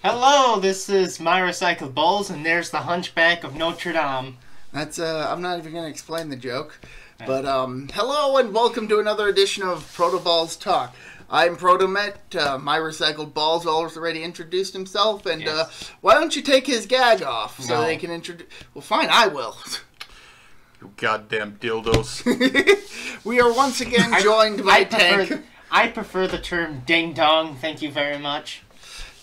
Hello, this is my recycled balls, and there's the Hunchback of Notre Dame. That's I'm not even going to explain the joke. But hello and welcome to another edition of ProtoBalls Talk. I'm ProtoMet. My recycled balls already introduced himself, and why don't you take his gag off so they can introduce? Well, fine, I will. You goddamn dildos. We are once again joined by Tank. I prefer the term ding dong. Thank you very much.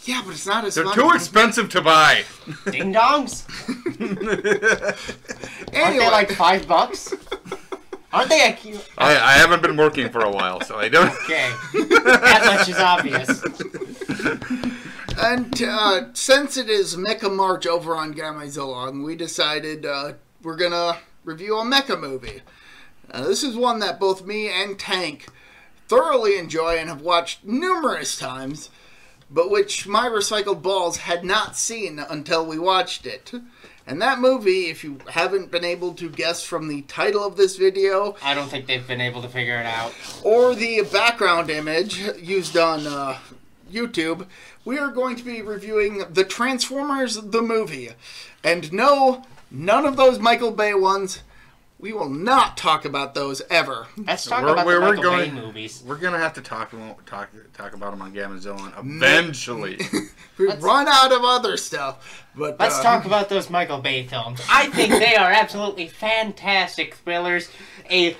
Yeah, but it's not as They're funny. too expensive to buy. Ding dongs? Anyway. Aren't they like $5? Aren't they a cute? I haven't been working for a while, so I don't. Okay. That much is obvious. And since it is Mecha March over on Gamma Zilong, we decided we're going to review a mecha movie. This is one that both me and Tank thoroughly enjoy and have watched numerous times, but which my recycled balls had not seen until we watched it. And that movie, if you haven't been able to guess from the title of this video, I don't think they've been able to figure it out, or the background image used on YouTube, we are going to be reviewing The Transformers, the movie. And no, none of those Michael Bay ones. We will not talk about those ever. Let's talk about the Michael Bay movies. We're going to have to talk about them on Gamma Zillion eventually. We've run out of other stuff. But let's talk about those Michael Bay films. I think they are absolutely fantastic thrillers. A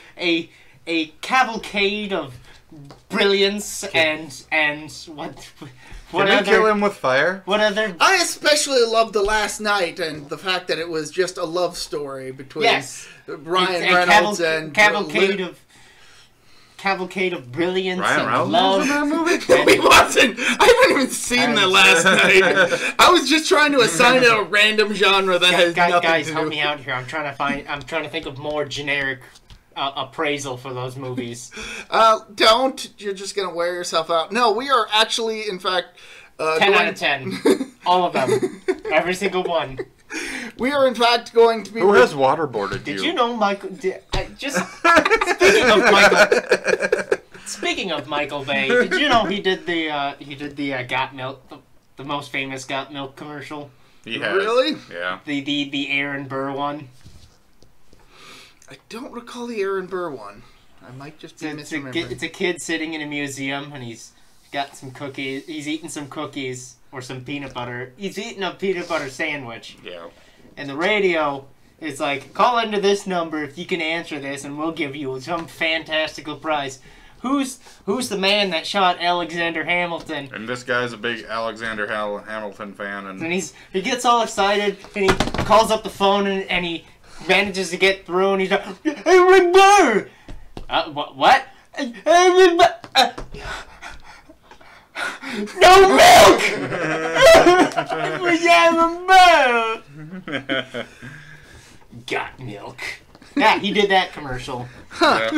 cavalcade of brilliance and what Can we kill him with fire? What other? I especially love The Last Night and the fact that it was just a love story between Ryan Reynolds and cavalcade of brilliance Ryan and Reynolds love. was in that movie? No, he wasn't. I haven't even seen The Last Night. I was just trying to assign it a random genre that has nothing guys, to do. help me out here. I'm trying to think of more generic appraisal for those movies. Don't. You're just going to wear yourself out. No, we are actually, in fact... 10 out of 10. All of them. Every single one. We are, in fact, going to be... Who has waterboarded Did you know Michael... Speaking of Michael Bay, did you know he did the Got Milk, the most famous Got Milk commercial? He has. Really? Yeah. The Aaron Burr one. I don't recall the Aaron Burr one. I might just be misremembering. It's a kid sitting in a museum, and he's got some cookies. He's eating some cookies or some peanut butter. He's eating a peanut butter sandwich. Yeah. And the radio is like, call into this number if you can answer this, and we'll give you some fantastical prize. Who's the man that shot Alexander Hamilton? And this guy's a big Alexander Hamilton fan, and he gets all excited, and he calls up the phone, and he manages to get through, and he's like, Aaron Burr! What? Aaron Burr! No milk! Aaron Burr! Got milk. Yeah, he did that commercial. yeah.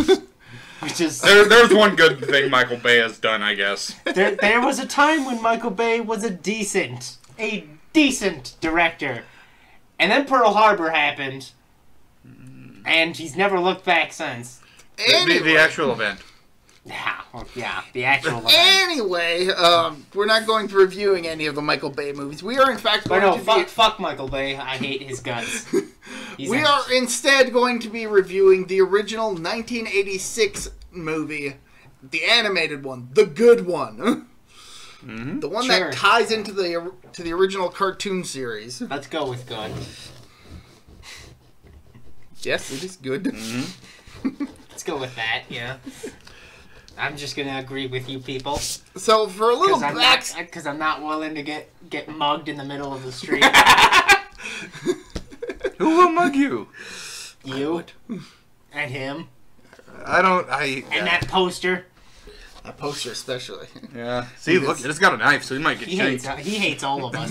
Which is there's one good thing Michael Bay has done, I guess. There was a time when Michael Bay was a decent director. And then Pearl Harbor happened. And he's never looked back since. Anyway. The actual event. Yeah, the actual event. Anyway, we're not going to be reviewing any of the Michael Bay movies. We are, in fact, going to fuck Michael Bay. I hate his guts. We are instead going to be reviewing the original 1986 movie, the animated one, the good one. Mm-hmm. The one that ties into the original cartoon series. Let's go with good. Yes, it is good. Mm-hmm. Let's go with that, yeah. I'm just going to agree with you people. So, for a little because I'm not willing to get mugged in the middle of the street. Who will mug you? You. And him. And that poster. That poster especially. Yeah. See, look, it's got a knife, so he might get shanked. He hates all of us.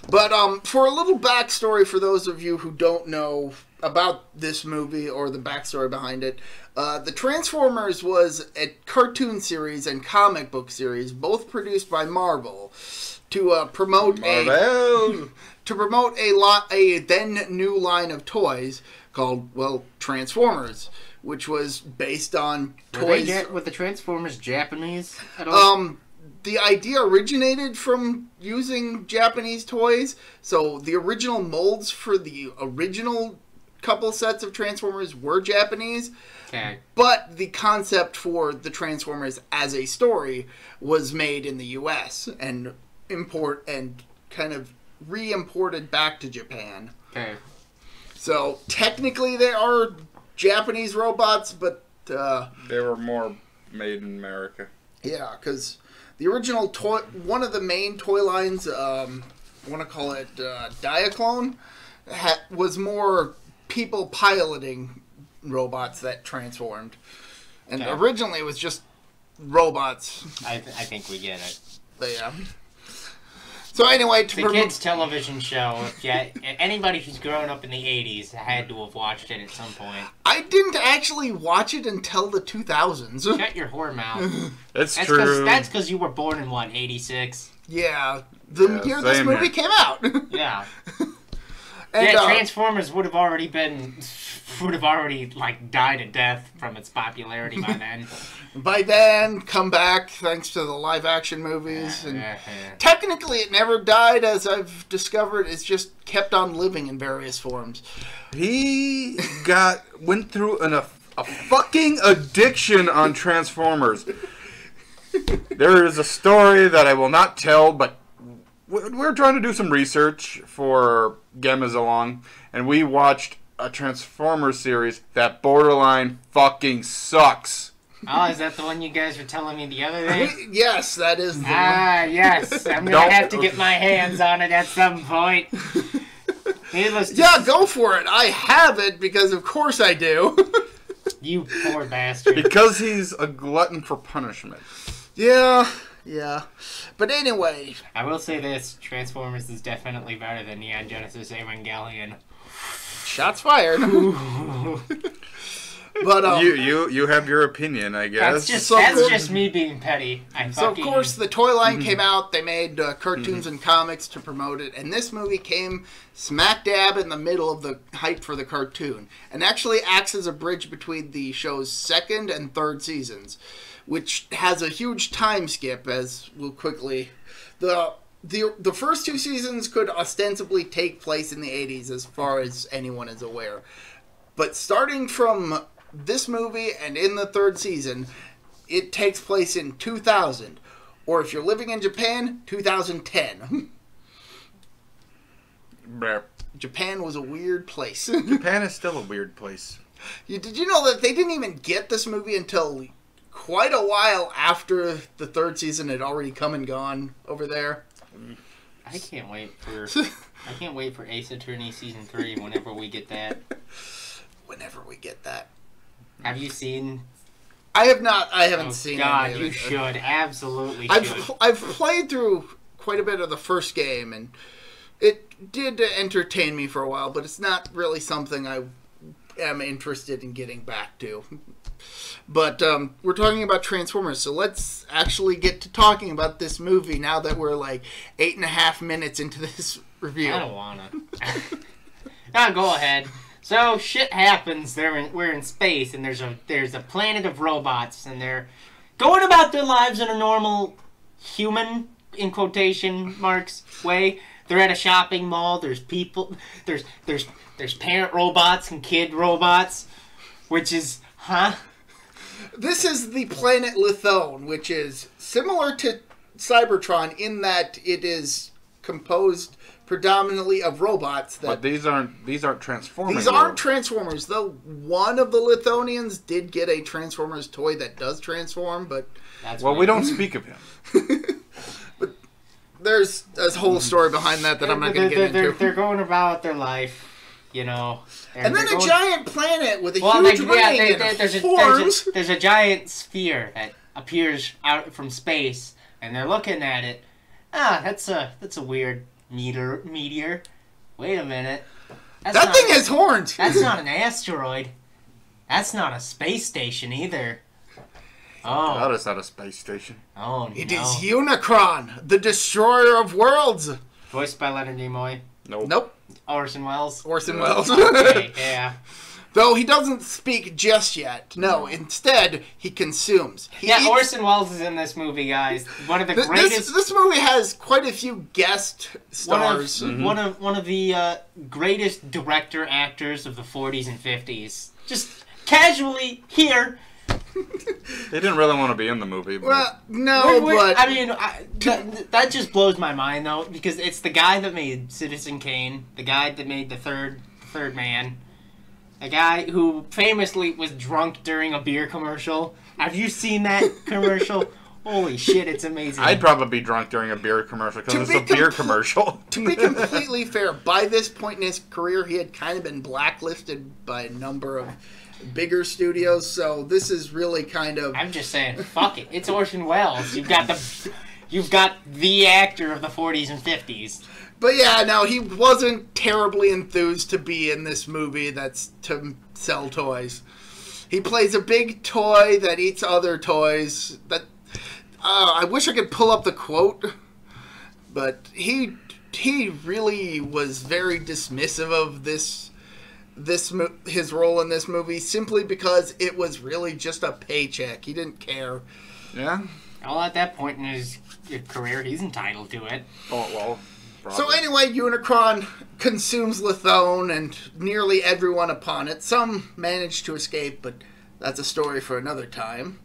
But for a little backstory for those of you who don't know about this movie or the backstory behind it, the Transformers was a cartoon series and comic book series, both produced by Marvel, to promote a then new line of toys called, well, Transformers, which was based on toys. Were the Transformers Japanese at all? the idea originated from using Japanese toys. So the original molds for the original couple sets of Transformers were Japanese. Okay. But the concept for the Transformers as a story was made in the U.S. and kind of re-imported back to Japan. Okay. So technically they are Japanese robots, but they were more made in America. Yeah, because the original toy, one of the main toy lines, I want to call it Diaclone, was more people piloting robots that transformed. And Okay. originally it was just robots. I think we get it. But yeah. So anyway, The kids' television show, anybody who's grown up in the 80s had to have watched it at some point. I didn't actually watch it until the 2000s. Shut your whore mouth. That's true. That's because you were born in, what, 86? Yeah, the year this same movie here. came out. Yeah. And, Yeah, Transformers would have already like died a death from its popularity by then. by then, come back thanks to the live action movies. And technically, it never died, as I've discovered. It's just kept on living in various forms. He went through a fucking addiction on Transformers. There is a story that I will not tell, but we're trying to do some research for Gamazalong, and we watched a Transformers series that borderline fucking sucks. Oh, is that the one you guys were telling me the other day? Yes, that is the one. Yes. I'm going to have to get my hands on it at some point. Needless to Yeah, go for it. I have it because, of course, I do. You poor bastard. Because he's a glutton for punishment. Yeah. But anyway. I will say this, Transformers is definitely better than Neon Genesis Evangelion. Shots fired. But You have your opinion, I guess. That's just me being petty. So of course the toy line came out. They made cartoons and comics to promote it, and this movie came smack dab in the middle of the hype for the cartoon, and actually acts as a bridge between the show's second and third seasons, which has a huge time skip. As we'll quickly, the first two seasons could ostensibly take place in the 80s, as far as anyone is aware, but starting from this movie and in the third season, it takes place in 2000. Or if you're living in Japan, 2010. Japan was a weird place. Japan is still a weird place. Did you know that they didn't even get this movie until quite a while after the third season had already come and gone over there? I can't wait for Ace Attorney Season 3 whenever we get that. Whenever we get that. Have you seen? I have not. I haven't seen it. God, you should. Absolutely should. I've played through quite a bit of the first game, and it did entertain me for a while, but it's not really something I am interested in getting back to. But we're talking about Transformers, so let's actually get to talking about this movie now that we're like 8.5 minutes into this review. I don't wanna. Go ahead. So shit happens. We're in space, and there's a planet of robots, and they're going about their lives in a normal human, in quotation marks, way. They're at a shopping mall. There's people. There's parent robots and kid robots, which is This is the planet Lithone, which is similar to Cybertron in that it is composed predominantly of robots. But these aren't Transformers. These aren't Transformers, though one of the Lithonians did get a Transformers toy that does transform, but... we don't speak of him. But there's a whole story behind that I'm not going to get into. They're going about their life, you know. And then a giant planet with a huge ring and horns. There's a giant sphere that appears out from space, and they're looking at it. That's a weird meteor. Wait a minute. That thing has horns. That's not an asteroid. That's not a space station either. Oh. That is not a space station. Oh, no. It is Unicron, the destroyer of worlds. Voiced by Leonard Nimoy. Nope. Orson Welles. Orson Welles. Okay, yeah. Though he doesn't speak just yet. No, instead, he consumes. He eats. Orson Welles is in this movie, guys. One of the greatest... This movie has quite a few guest stars. One of the greatest director actors of the 40s and 50s. Just casually here. They didn't really want to be in the movie. But... Well, no, but... I mean, that just blows my mind, though, because it's the guy that made Citizen Kane, the guy that made The Third Man, a guy who famously was drunk during a beer commercial. Have you seen that commercial? Holy shit, it's amazing. I'd probably be drunk during a beer commercial because it's a beer commercial. To be completely fair, by this point in his career, he had kind of been blacklisted by a number of bigger studios, so this is really kind of... I'm just saying, fuck it. It's Orson Welles. You've got the actor of the 40s and 50s. But yeah, no, he wasn't terribly enthused to be in this movie that's to sell toys. He plays a big toy that eats other toys. That I wish I could pull up the quote, but he really was very dismissive of his role in this movie simply because it was really just a paycheck. He didn't care. Yeah. Well, at that point in his career, he's entitled to it. Oh, well. Probably. So anyway, Unicron consumes Lithone and nearly everyone upon it. Some manage to escape, but that's a story for another time.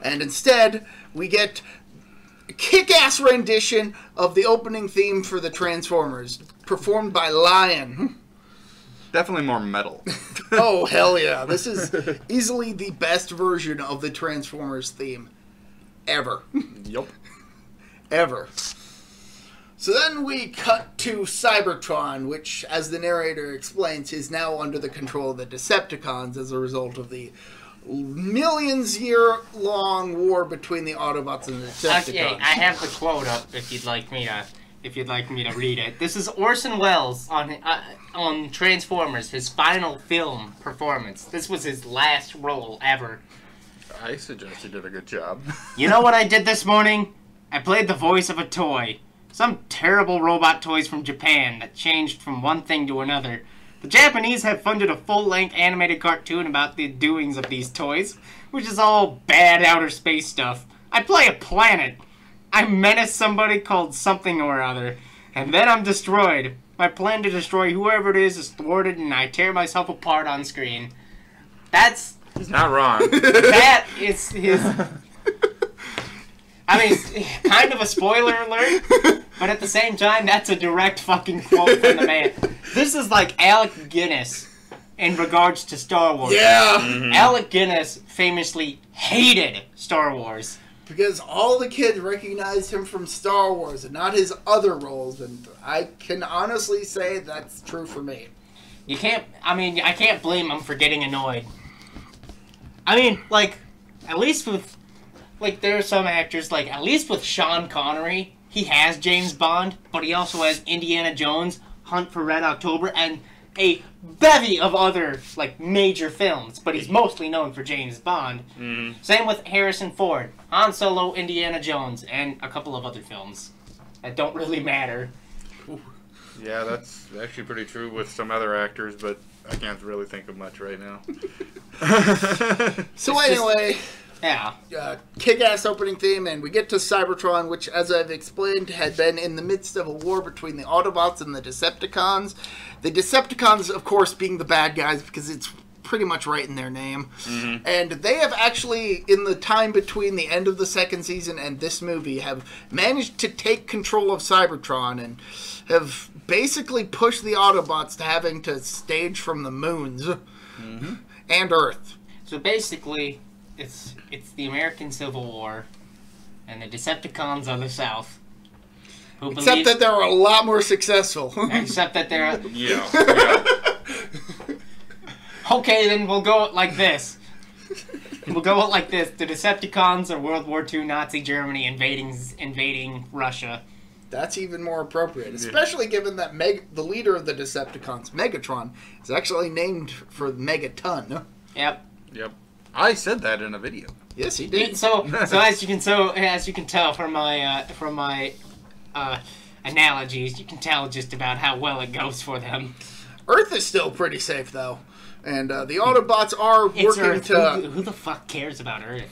And instead, we get a kick-ass rendition of the opening theme for the Transformers, performed by Lion. Definitely more metal. Oh, hell yeah. This is easily the best version of the Transformers theme ever. Yup. Ever. So then we cut to Cybertron, which, as the narrator explains, is now under the control of the Decepticons as a result of the millions-year-long war between the Autobots and the Decepticons. Okay, I have the quote up if you'd like me to read it. This is Orson Welles on Transformers, his final film performance. This was his last role ever. I suggest he did a good job. You know what I did this morning? I played the voice of a toy. Some terrible robot toys from Japan that changed from one thing to another. The Japanese have funded a full-length animated cartoon about the doings of these toys, which is all bad outer space stuff. I play a planet. I menace somebody called something or other, and then I'm destroyed. My plan to destroy whoever it is thwarted, and I tear myself apart on screen. He's not wrong. That is his... I mean, kind of a spoiler alert, but at the same time, that's a direct fucking quote from the man. This is like Alec Guinness in regards to Star Wars. Yeah! Mm-hmm. Alec Guinness famously hated Star Wars. Because all the kids recognized him from Star Wars and not his other roles, and I can honestly say that's true for me. I can't blame him for getting annoyed. I mean, like, at least with... Like, there are some actors, like, at least with Sean Connery, he has James Bond, but he also has Indiana Jones, Hunt for Red October, and a bevy of other, like, major films, but he's mostly known for James Bond. Mm-hmm. Same with Harrison Ford, Han Solo, Indiana Jones, and a couple of other films that don't really matter. Yeah, that's actually pretty true with some other actors, but I can't really think of much right now. So anyway... Yeah. Kick-ass opening theme, and we get to Cybertron, which, as I've explained, had been in the midst of a war between the Autobots and the Decepticons. The Decepticons, of course, being the bad guys, because it's pretty much right in their name. Mm-hmm. And they have actually, in the time between the end of the second season and this movie, have managed to take control of Cybertron and have basically pushed the Autobots to having to stage from the moons and Earth. So basically... It's the American Civil War, and the Decepticons are the South. Except that they're a lot more successful. Except that they're... Yeah. Okay, then we'll go like this. We'll go like this. The Decepticons are World War II Nazi Germany invading Russia. That's even more appropriate, especially given that the leader of the Decepticons, Megatron, is actually named for Megaton. Yep. I said that in a video. Yes, he did. So as you can tell from my analogies, you can tell just about how well it goes for them. Earth is still pretty safe, though. And the Autobots are working Earth. to... Who the fuck cares about Earth?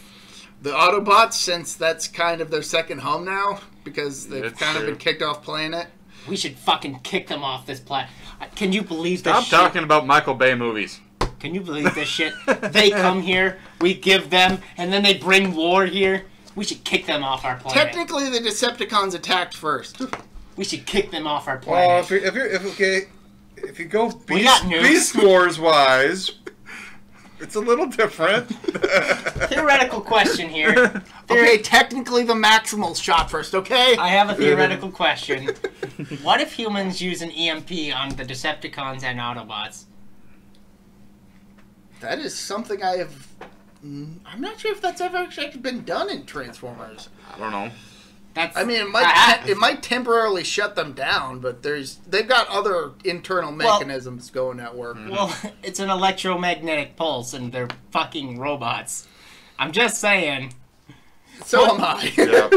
The Autobots, since that's kind of their second home now, because they've It's kind of true. been kicked off planet. We should fucking kick them off this planet. Can you believe this Stop shit? talking about Michael Bay movies. Can you believe this shit? They come here, we give them, and then they bring war here. We should kick them off our planet. Technically, the Decepticons attacked first. We should kick them off our Well, planet. if you go We got nukes. Beast Wars wise, it's a little different. Theoretical question here. Okay, technically the Maximals shot first, okay? I have a theoretical question. What if humans use an EMP on the Decepticons and Autobots? That is something I have... I'm not sure if that's ever actually been done in Transformers. I don't know. That's. I mean, it might temporarily shut them down, but they've got other internal mechanisms going at work. Well, it's an electromagnetic pulse, and they're fucking robots. I'm just saying. So am I. Yeah.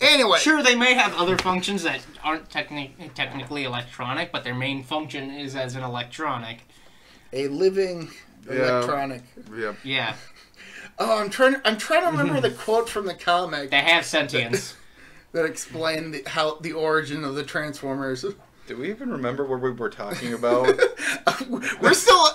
Anyway. Sure, they may have other functions that aren't technically electronic, but their main function is as an electronic. A living electronic. Yep. Yeah. Oh, I'm trying to remember the quote from the comic They have sentience. that explained the origin of the Transformers. Do we even remember what we were talking about? We're still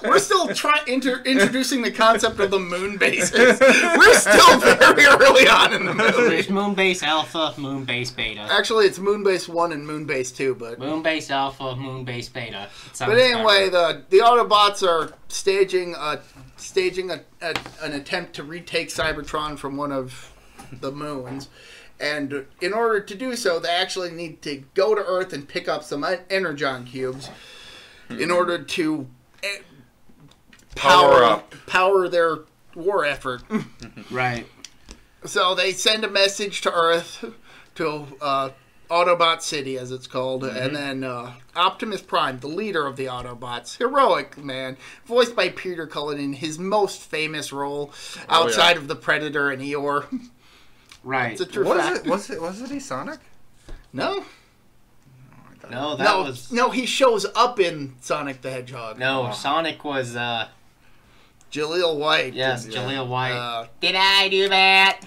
introducing the concept of the moon bases. We're still very early on in the movie. There's Moonbase Alpha, Moonbase Beta. Actually, it's Moonbase 1 and Moonbase 2, but... Moonbase Alpha, Moonbase Beta. But anyway, the Autobots are staging an attempt to retake Cybertron from one of the moons. And in order to do so, they actually need to go to Earth and pick up some Energon cubes in order to power their war effort. Right. So they send a message to Earth, to Autobot City, as it's called, and then Optimus Prime, the leader of the Autobots, heroic man, voiced by Peter Cullen in his most famous role outside of the Predator and Eeyore. Right. It's a true fact. Was he Sonic? No. No, that was... No, he shows up in Sonic the Hedgehog. No, Sonic was, Jaleel White. Yes, Jaleel White. Did I do that?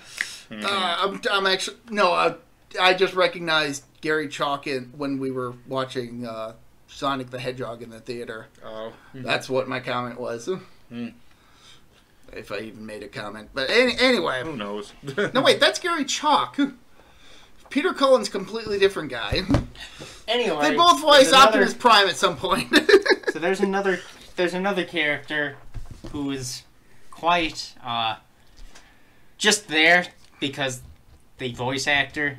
I'm actually... No, I just recognized Gary Chalk when we were watching Sonic the Hedgehog in the theater. Oh. That's what my comment was. If I even made a comment. But anyway. Who knows? No, wait, that's Gary Chalk. Peter Cullen's a completely different guy. Anyway. They both voice Optimus Prime at some point. So there's another character who is quite, just there because the voice actor.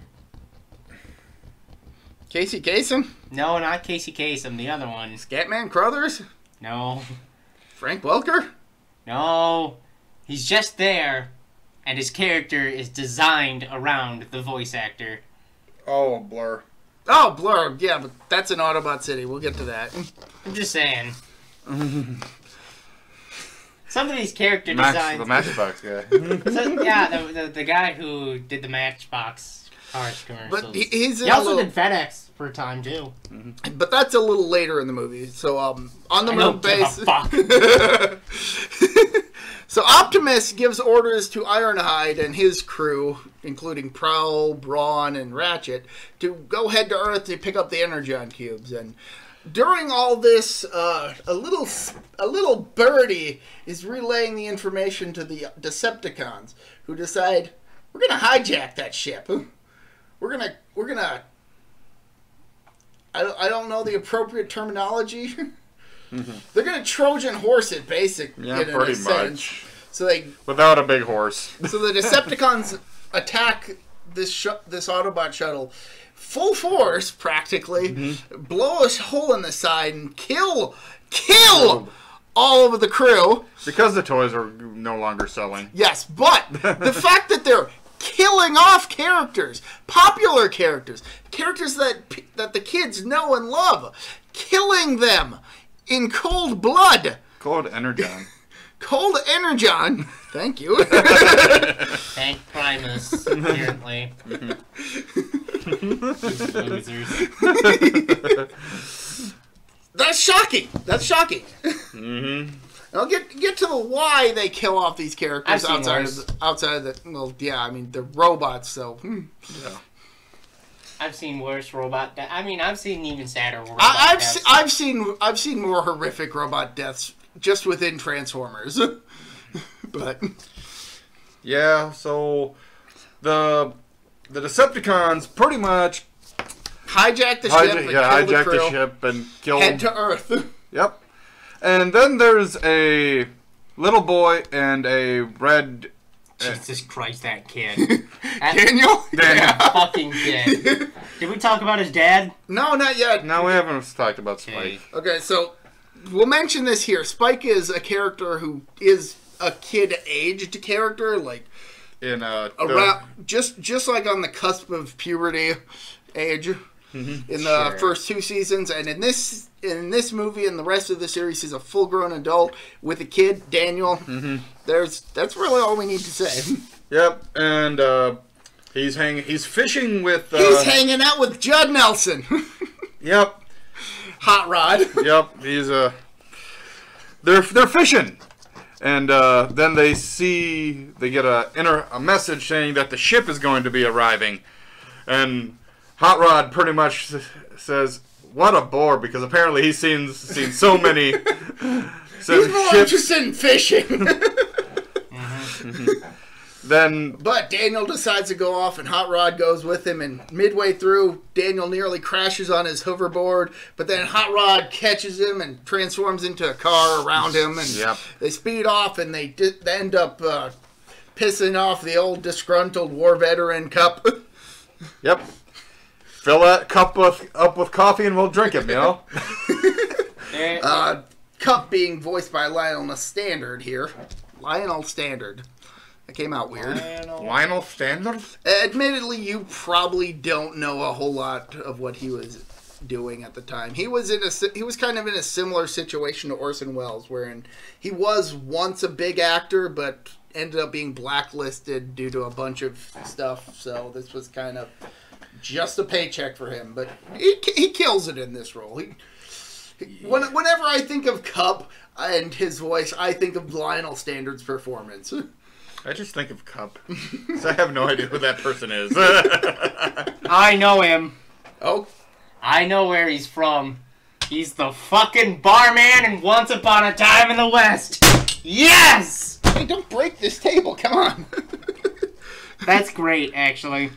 Casey Kasem? No, not Casey Kasem, the other one. Scatman Crothers? No. Frank Welker? No. He's just there, and his character is designed around the voice actor. Oh, Blur. Oh, Blur. Yeah, but that's in Autobot City. We'll get to that. I'm just saying. Some of these character designs... The Matchbox guy. So, yeah, the guy who did the Matchbox cars commercials. But he's in he also did FedEx for a time, too. But that's a little later in the movie. So, on the moon base... fuck. So, Optimus gives orders to Ironhide and his crew, including Prowl, Brawn, and Ratchet, to go head to Earth to pick up the Energon cubes. And during all this, a little birdie is relaying the information to the Decepticons, who decide, we're gonna hijack that ship. We're gonna. I don't know the appropriate terminology. They're gonna Trojan horse it, basically. Yeah, pretty much. So without a big horse. So the Decepticons attack this Autobot shuttle, full force practically, blow a hole in the side and kill all of the crew. Because the toys are no longer selling. Yes, but the fact that they're killing off characters, popular characters that the kids know and love, killing them in cold blood. Cold Energon. Cold Energon. Thank you. Thank Primus, apparently. These losers. That's shocking. That's shocking. Mm-hmm. I'll get to the why they kill off these characters I've seen outside of the. Well, yeah, I mean they're robots, so. Yeah. I've seen worse robot deaths. I mean, I've seen even sadder robot deaths. I've seen more horrific robot deaths just within Transformers, but. Yeah. So the Decepticons pretty much Hijack the ship. hijack the ship and kill. Head to Earth. Yep. And then there's a little boy and a red. Jesus Christ, that kid. Daniel? That fucking kid. Did we talk about his dad? No, not yet. No, we haven't talked about Spike. Okay, so we'll mention this here. Spike is a character who is a kid-aged character, like around just like on the cusp of puberty age. Mm-hmm. In the first 2 seasons, and in this movie and the rest of the series, he's a full-grown adult with a kid, Daniel. Mm-hmm. That's really all we need to say. Yep, and he's fishing with. He's hanging out with Judd Nelson. Yep. Hot Rod. Yep, he's they're fishing, and then they get a message saying that the ship is going to be arriving, and Hot Rod pretty much says, "What a bore!" Because apparently he's seen so many. He's more interested in fishing. But Daniel decides to go off, and Hot Rod goes with him. And midway through, Daniel nearly crashes on his hoverboard. But then Hot Rod catches him and transforms into a car around him, and they speed off, and they end up pissing off the old disgruntled war veteran Cup. Yep. Fill that cup up with coffee and we'll drink it, you know? Cup being voiced by Lionel Standard here. Lionel Standard. That came out weird. Lionel Standard? Admittedly, you probably don't know a whole lot of what he was doing at the time. He was kind of in a similar situation to Orson Welles, wherein he was once a big actor, but ended up being blacklisted due to a bunch of stuff. So this was kind of just a paycheck for him, but he kills it in this role. Whenever I think of Cup and his voice, I think of Lionel Standard's performance. I just think of Cup. So I have no idea who that person is. I know him. Oh? I know where he's from. He's the fucking barman in Once Upon a Time in the West. Yes! Hey, don't break this table, come on. That's great, actually.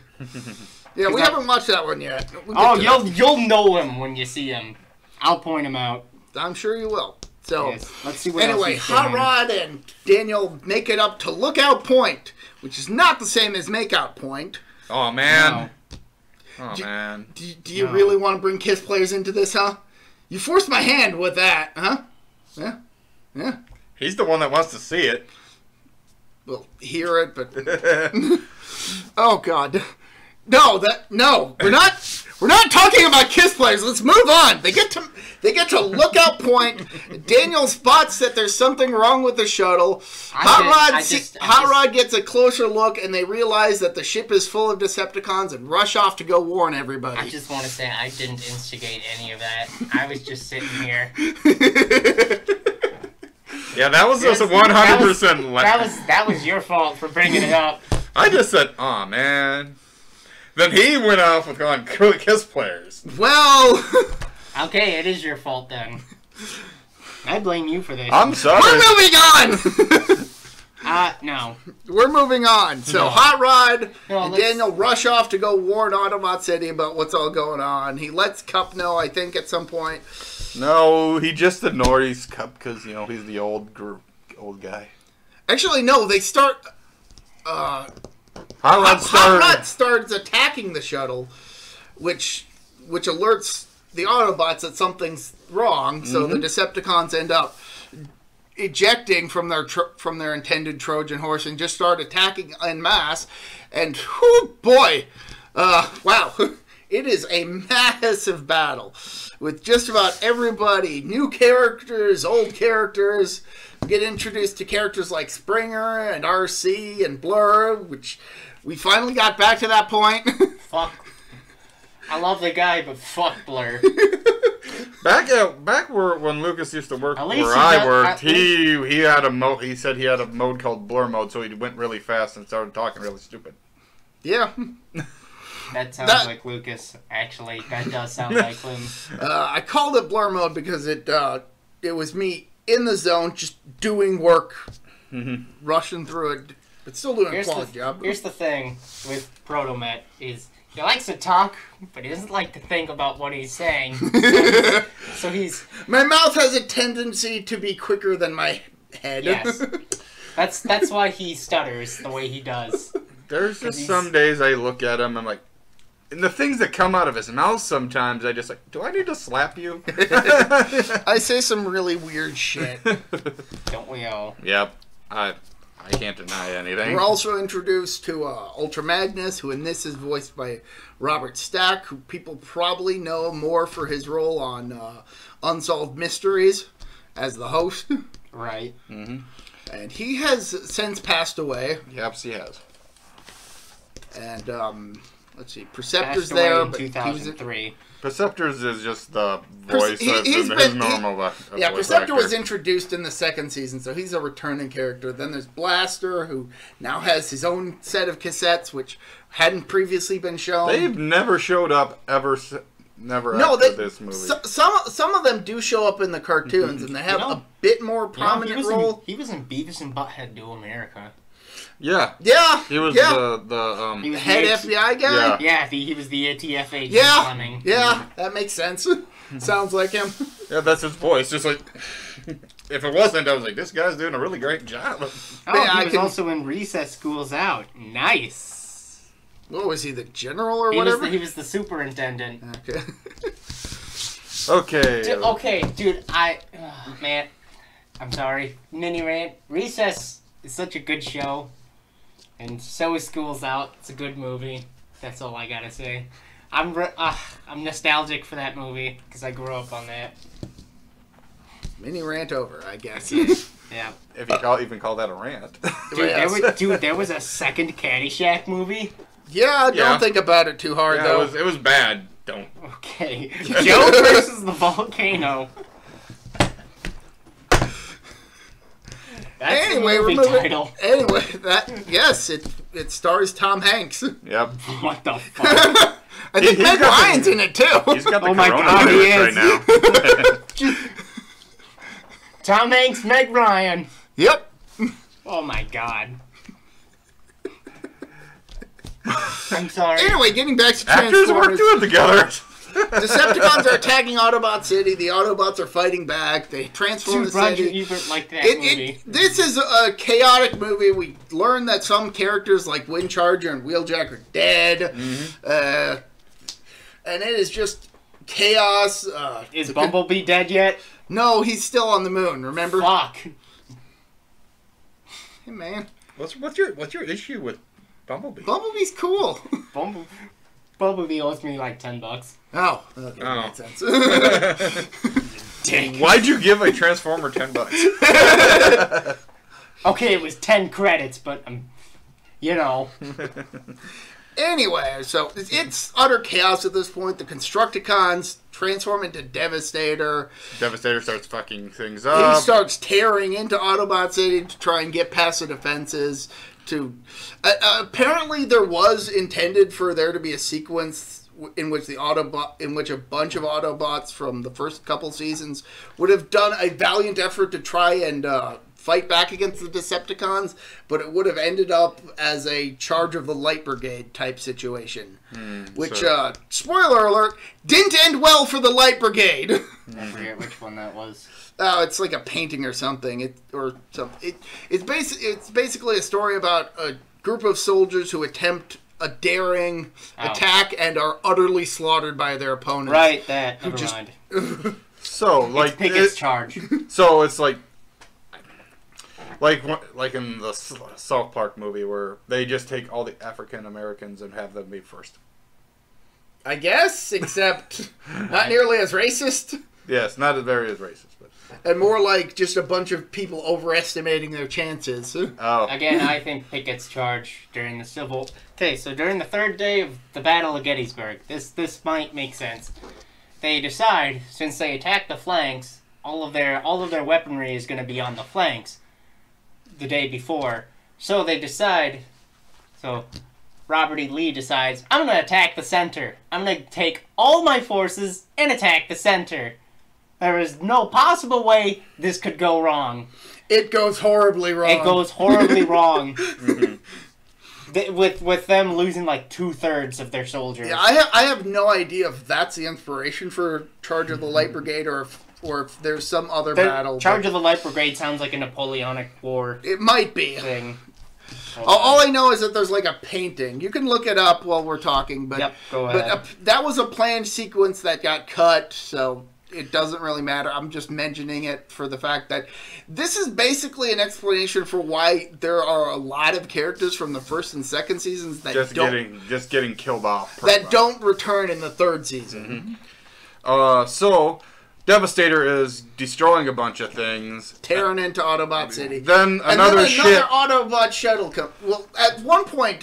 Yeah, we haven't watched that one yet. You'll know him when you see him. I'll point him out. I'm sure you will. So, yes. Let's see what anyway, else Hot Rod and Daniel make it up to Lookout Point, which is not the same as Makeout Point. Oh, man. No. Oh, man. Do you really want to bring Kiss players into this, huh? You forced my hand with that, huh? Yeah. Yeah. He's the one that wants to see it. We'll hear it, but... Oh, God. No, we're not talking about Kiss players. Let's move on. They get to Lookout Point. Daniel spots that there's something wrong with the shuttle. Hot Rod gets a closer look, and they realize that the ship is full of Decepticons and rush off to go warn everybody. I just want to say I didn't instigate any of that. I was just sitting here. Yeah, that was just 100%. That was your fault for bringing it up. I just said, "Aw, man." Then he went off with going Kiss players. Well, okay, it is your fault then. I blame you for this. I'm sorry. We're moving on. No. We're moving on. So Hot Rod and Daniel rush off to go warn Autobot City about what's all going on. He lets Cup know, I think, at some point. No, he just ignores Cup because he's the old guy. Actually, no. They start. Hot Rod starts attacking the shuttle, which alerts the Autobots that something's wrong. So the Decepticons end up ejecting from their intended Trojan horse and just start attacking en masse. And whoo, boy, wow, it is a massive battle with just about everybody, new characters, old characters. We get introduced to characters like Springer and RC and Blur, which we finally got back to that point. Fuck. I love the guy, but fuck Blur. Back where when Lucas used to work At least where he I does- worked, at he had a mode. He said he had a mode called blur mode, so he went really fast and started talking really stupid. Yeah. That sounds like Lucas. Actually, that does sound like him. I called it blur mode because it was me in the zone, just doing work, rushing through it, but still doing a quality job. Here's the thing with ProtoMet is he likes to talk, but he doesn't like to think about what he's saying. So he's... My mouth has a tendency to be quicker than my head. Yes. That's why he stutters the way he does. There's just some days I look at him, I'm like, and the things that come out of his mouth sometimes, I just like, do I need to slap you? I say some really weird shit. Don't we all? Yep. I can't deny anything. We're also introduced to Ultra Magnus, who in this is voiced by Robert Stack, who people probably know more for his role on Unsolved Mysteries as the host. Right. Mm-hmm. And he has since passed away. Yep, he has. And let's see, Perceptor's Passed away there, in but 2003. Perceptors is just the voice he's of been- his normal Yeah, voice Perceptor actor. was introduced in the second season, so he's a returning character. Then there's Blaster, who now has his own set of cassettes, which hadn't previously been shown. They've never showed up ever. Never No, after this movie. some of them do show up in the cartoons, and they have a bit more prominent role. He was in Beavis and Butthead Do America. Yeah. Yeah, He was He the was head the FBI guy. Yeah. Yeah, he was the ATF agent. Yeah, Fleming. yeah, that makes sense. Sounds like him. yeah, that's his voice. Just like if it wasn't, I was like, this guy's doing a really great job. Oh, Yeah, he was also in Recess School's Out. Nice. What was he, the general or He whatever? was the superintendent. Okay. Okay. Okay, dude, man, I'm sorry. Mini rant. Recess is such a good show, and so is School's Out. It's a good movie. That's all I gotta say. I'm nostalgic for that movie because I grew up on that. Mini rant over, I guess. Yeah. If you even call that a rant. Dude, there was a second Caddyshack movie. Yeah, don't Yeah. think about it too hard, Yeah, though. it was bad. Don't. Okay. Joe versus the volcano. That's Anyway, the we're movie moving. title. Anyway, it stars Tom Hanks. Yep. What the fuck? I think He's Meg got the- Ryan's in it too. He's got the Oh my God, he coronavirus is. right now. Tom Hanks, Meg Ryan. Yep. Oh my god. I'm sorry. Anyway, getting back to Actors work Transformers. good together. Decepticons are attacking Autobot City. The Autobots are fighting back. They transform Dude, the Roger city. Ebert liked that movie. This is a chaotic movie. We learn that some characters like Windcharger and Wheeljack are dead. And it is just chaos. Is Bumblebee dead yet? No, he's still on the moon, remember? Fuck. Hey, man. What's your issue with Bumblebee? Bumblebee's cool. Bumblebee owes me like $10. Oh, okay, that Oh. makes sense. Dick. Why'd you give a Transformer $10? Okay, it was 10 credits, but you know. Anyway, so it's utter chaos at this point. The Constructicons transform into Devastator. Devastator starts fucking things He up. starts tearing into Autobot City to try and get past the defenses. Apparently, there was intended for there to be a sequence in which a bunch of Autobots from the first couple seasons would have done a valiant effort to try and fight back against the Decepticons, but it would have ended up as a Charge of the Light Brigade type situation. Which, spoiler alert, didn't end well for the Light Brigade. I forget which one that was. Oh, it's like a painting or something. It's basically a story about a group of soldiers who attempt a daring attack and are utterly slaughtered by their opponents. Right, that. Never just- mind. So, like, Pickett's charge. so it's like in the South Park movie where they just take all the African Americans and have them be first. I guess, except not nearly as racist, Yes, not as very as racist, but and more like just a bunch of people overestimating their chances. oh, Again, I think Pickett's charge during the Civil... Okay, so during the third day of the Battle of Gettysburg, this might make sense. they decide, since they attack the flanks, all of their weaponry is going to be on the flanks the day before. So they decide. So Robert E. Lee decides, I'm going to attack the center. I'm going to take all my forces and attack the center. There is no possible way this could go wrong. It goes horribly wrong. It goes horribly wrong. With them losing like 2/3 of their soldiers. Yeah, I have no idea if that's the inspiration for Charge of the Light Brigade or if there's some other battle. Charge of the Light Brigade sounds like a Napoleonic War. It might be. Thing. All I know is that there's like a painting. You can look it up while we're talking. But, yep, go ahead. But that was a planned sequence that got cut, so it doesn't really matter. I'm just mentioning it for the fact that this is basically an explanation for why there are a lot of characters from the first and second seasons that just getting killed off. That don't return in the third season. So Devastator is destroying a bunch of things, tearing into Autobot City. Then another Autobot shuttle comes. Well, at one point,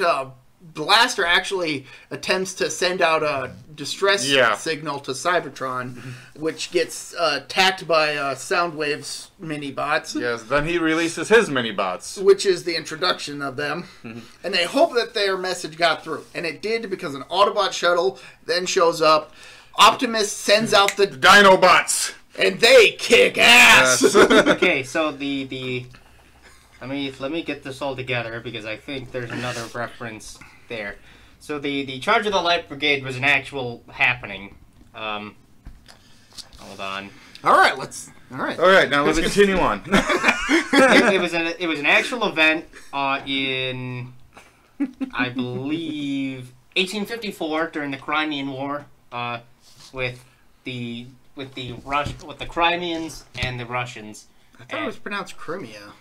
Blaster actually attempts to send out a distress signal to Cybertron, which gets attacked by Soundwave's mini-bots. Yes, then he releases his mini-bots. Which is the introduction of them. And they hope that their message got through. And it did, because an Autobot shuttle then shows up. Optimus sends out the Dinobots. And they kick ass! Yes. Okay, so let me get this all together, because I think there's another reference there. So the Charge of the Light Brigade was an actual happening. Hold on. All right, now let's continue on. it was an actual event in, I believe, 1854 during the Crimean War, with the Crimeans and the Russians. I thought it was pronounced Crimea.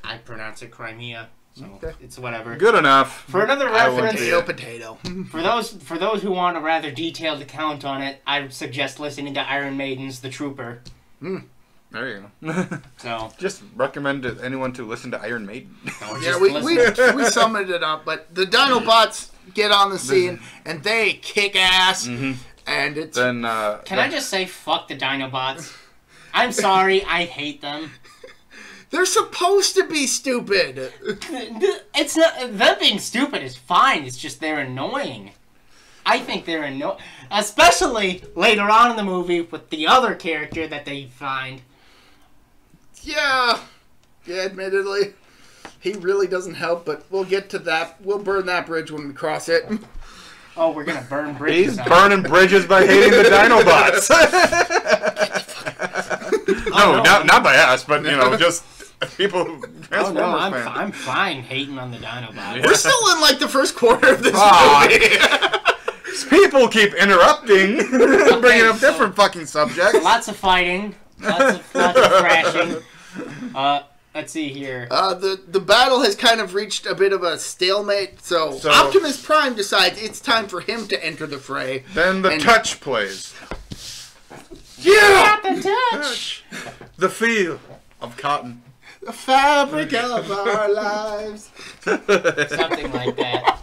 I pronounce it Crimea. So okay. It's whatever. Good enough. For another reference, potato. For those who want a rather detailed account on it, I would suggest listening to Iron Maiden's "The Trooper." There you go. So just recommend anyone to listen to Iron Maiden. Yeah, we summed it up, but the Dinobots get on the scene and they kick ass, and it's then. Can I just say fuck the Dinobots? I'm sorry, I hate them. They're supposed to be stupid. It's not. Them being stupid is fine. It's just they're annoying. I think they're annoying, especially later on in the movie with the other character that they find. Yeah, admittedly, he really doesn't help. But we'll get to that. We'll burn that bridge when we cross it. Oh, we're gonna burn bridges. He's burning bridges by hating the Dinobots. No, not by us, but just. People who I'm fine hating on the Dinobots. Yeah. We're still in like the first quarter of this movie. People keep interrupting, bringing up different fucking subjects. Lots of fighting, lots of thrashing. Let's see here. The battle has kind of reached a bit of a stalemate, so Optimus Prime decides it's time for him to enter the fray. Then the touch plays. Yeah, the touch. The feel of cotton. The fabric of our lives. Something like that.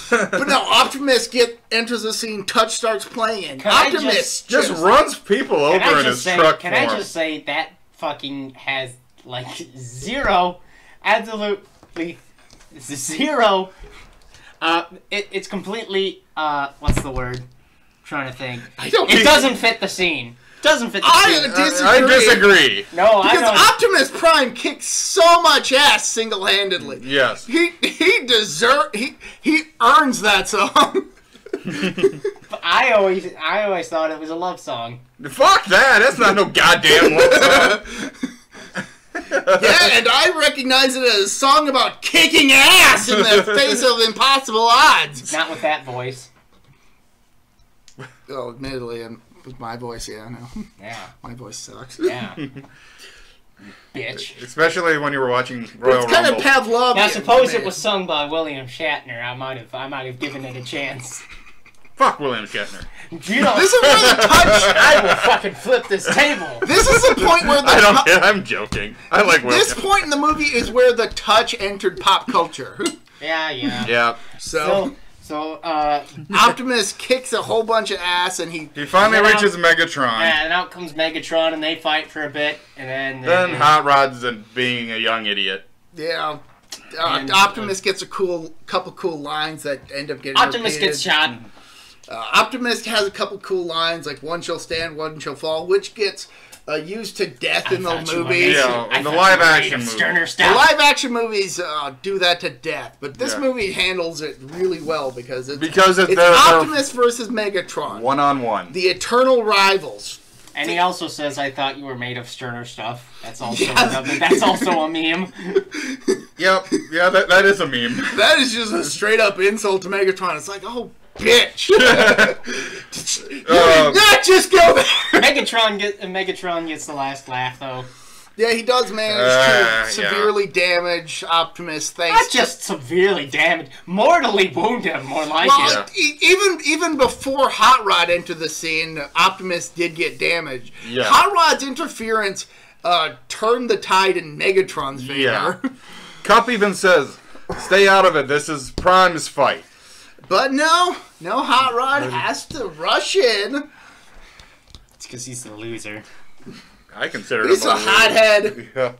But no, Optimus enters the scene, Touch starts playing. Optimus just runs people over in his truck. Can I just say that fucking has like zero, absolutely zero. It's completely what's the word? I'm trying to think. It doesn't fit the scene. Doesn't fit the scene. I disagree. No, because Optimus Prime kicks so much ass single-handedly. Yes. He earns that song. But I always thought it was a love song. Fuck that! That's not no goddamn love song. Yeah, and I recognize it as a song about kicking ass in the face of impossible odds. Not with that voice. Oh, admittedly, and with my voice, yeah, no. Yeah. My voice sucks. Yeah. Bitch. Especially when you were watching Royal Rumble. It's kind of Pavlovian. Now, suppose it was sung by William Shatner. I might have given it a chance. Fuck William Shatner. This is where the touch. I will fucking flip this table. This is the point where the. I don't care. I'm joking. I like William. This point in the movie is where the touch entered pop culture. Yeah. Yeah. So So, Optimus kicks a whole bunch of ass, and he finally reaches Megatron. Yeah, and out comes Megatron, and they fight for a bit, and then Hot Rod's being a young idiot. Yeah. Optimus gets a couple cool lines that end up getting Optimus repeated. gets shot. Optimus has a couple cool lines, like one shall stand, one shall fall, which gets used to death in the movies. Yeah, in the live action movies. The live action movies do that to death, but this movie handles it really well because it's Optimus versus Megatron. One-on-one. The eternal rivals. And he also says, "I thought you were made of sterner stuff." That's also that's also a meme. Yep. Yeah, that is a meme. That is just a straight up insult to Megatron. It's like, oh, bitch. Not just go there. Megatron gets the last laugh, though. Yeah, he does manage to severely damage Optimus. Not just severely damage, mortally wound him, more like it. Even before Hot Rod entered the scene, Optimus did get damaged. Yeah. Hot Rod's interference turned the tide in Megatron's favor. Yeah. Cup even says, "Stay out of it. This is Prime's fight." But no, Hot Rod has to rush in. It's because he's the loser. I consider he's him a hothead. Yeah.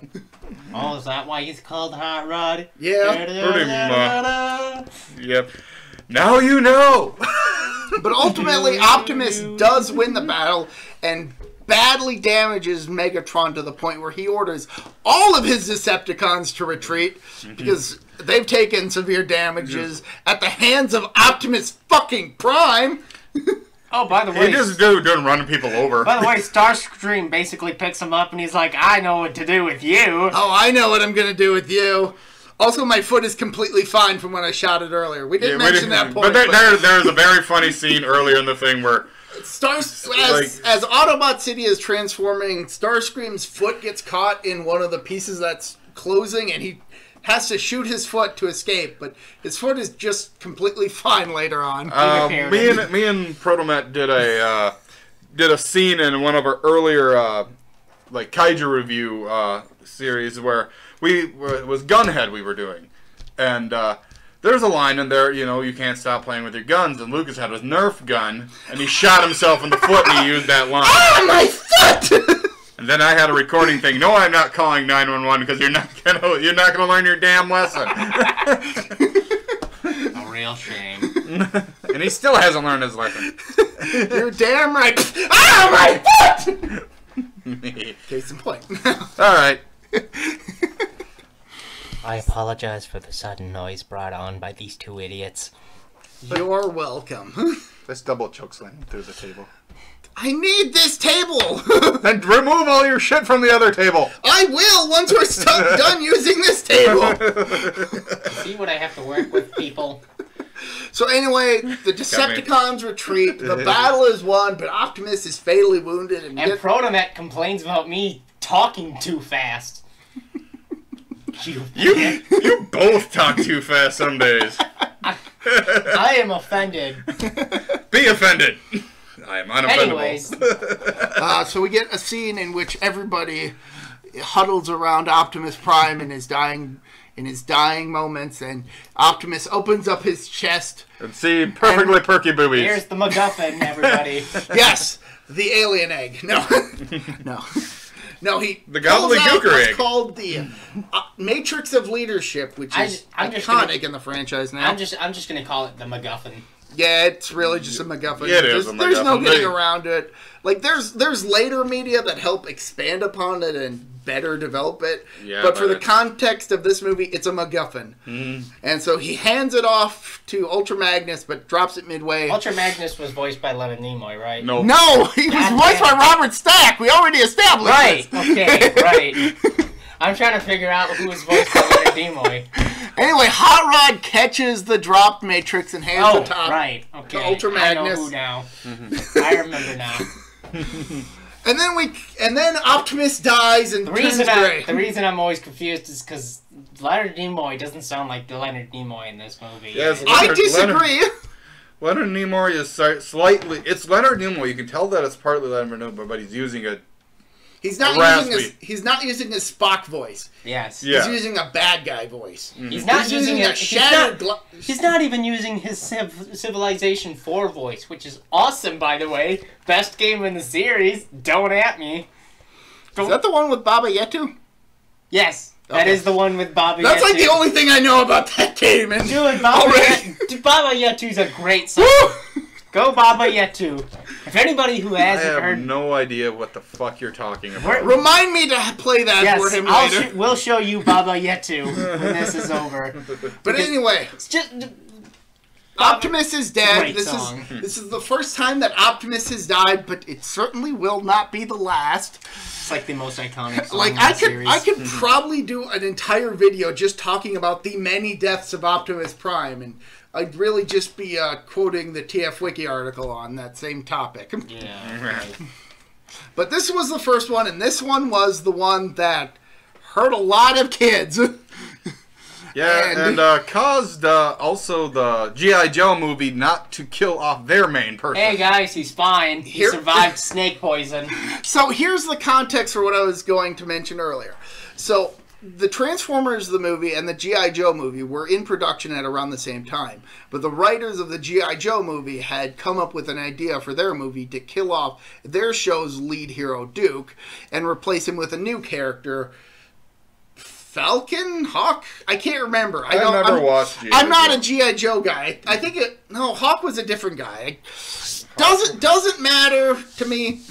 Oh, is that why he's called Hot Rod? Yeah. Pretty much. Yep. Now you know. But ultimately, Optimus does win the battle and badly damages Megatron to the point where he orders all of his Decepticons to retreat because they've taken severe damages at the hands of Optimus fucking Prime. Oh, by the way... He just doing running people over. By the way, Starscream basically picks him up and he's like, "I know what to do with you." Oh, I know what I'm going to do with you. Also, my foot is completely fine from when I shot it earlier. We didn't mention that point. But there's a very funny scene earlier in the thing where... As Autobot City is transforming, Starscream's foot gets caught in one of the pieces that's closing, and he has to shoot his foot to escape, but his foot is just completely fine later on. Me and ProtoMet did a scene in one of our earlier like kaiju review series where it was Gunhead we were doing, and there's a line in there, you can't stop playing with your guns, and Lucas had his Nerf gun, and he shot himself in the foot, and he used that line. Ah, my foot! And then I had a recording thing. No, I'm not calling 911 because you're not gonna learn your damn lesson. A real shame. And he still hasn't learned his lesson. You're damn right. Ah, my foot! Case in point. All right. I apologize for the sudden noise brought on by these two idiots. You're welcome. Let's double choke slam through the table. I need this table! Then remove all your shit from the other table. I will once we're done using this table. See what I have to work with, people. So anyway, the Decepticons retreat. The battle is won, but Optimus is fatally wounded. And ProtoMet complains about me talking too fast. You both talk too fast some days. I am offended. Be offended. I am unoffendable. Anyways. So we get a scene in which everybody huddles around Optimus Prime in his dying moments, and Optimus opens up his chest and see perfectly perky boobies. Here's the MacGuffin, everybody. Yes, the alien egg. No. The gobbledygooker egg. It's called the Matrix of Leadership, which is iconic in the franchise now. I'm just gonna call it the MacGuffin. Yeah, it's really just a MacGuffin. Yeah, it is a MacGuffin. There's no getting around it. Like, there's later media that help expand upon it and better develop it. Yeah, but for the context of this movie, it's a MacGuffin. Mm. And so he hands it off to Ultra Magnus, but drops it midway. Ultra Magnus was voiced by Leonard Nimoy, right? No, he was voiced by Robert Stack. We already established Right, this. okay, right. I'm trying to figure out who was voiced by Leonard Nimoy. Anyway, Hot Rod catches the dropped Matrix and hands the top to Ultra Magnus. I know who now. I remember now. And then Optimus dies and turns gray. The reason I'm always confused is because Leonard Nimoy doesn't sound like the Leonard Nimoy in this movie. Yes, I disagree. Leonard Nimoy is slightly... It's Leonard Nimoy. You can tell that it's partly Leonard Nimoy, but he's using a He's not using his Spock voice. Yes. Yeah. He's using a bad guy voice. He's not using a shattered. He's not even using his Civilization 4 voice, which is awesome, by the way. Best game in the series. Don't at me. Is that the one with Baba Yetu? Yes. That is the one with Baba Yetu. That's like the only thing I know about that game. And Dude, Baba Yetu's a great song. Go Baba Yetu. If anybody who hasn't I have heard... no idea what the fuck you're talking about. Remind me to play that for him later. We'll show you Baba Yetu when this is over. But anyway, it's just... Optimus is dead. Great song. This is the first time that Optimus has died, but it certainly will not be the last. It's like the most iconic song Like in the series. I could probably do an entire video just talking about the many deaths of Optimus Prime, and I'd really just be quoting the TF Wiki article on that same topic. Yeah. Right. But this was the first one, and this one was the one that hurt a lot of kids. Yeah, and caused also the G.I. Joe movie not to kill off their main person. Hey guys, he's fine. He survived snake poison. So here's the context for what I was going to mention earlier. So the Transformers, the movie, and the G.I. Joe movie were in production at around the same time. But the writers of the G.I. Joe movie had come up with an idea for their movie to kill off their show's lead hero, Duke, and replace him with a new character, Falcon? Hawk? I can't remember. I never watched G.I. I'm not a G.I. Joe guy. I think Hawk was a different guy. Doesn't matter to me.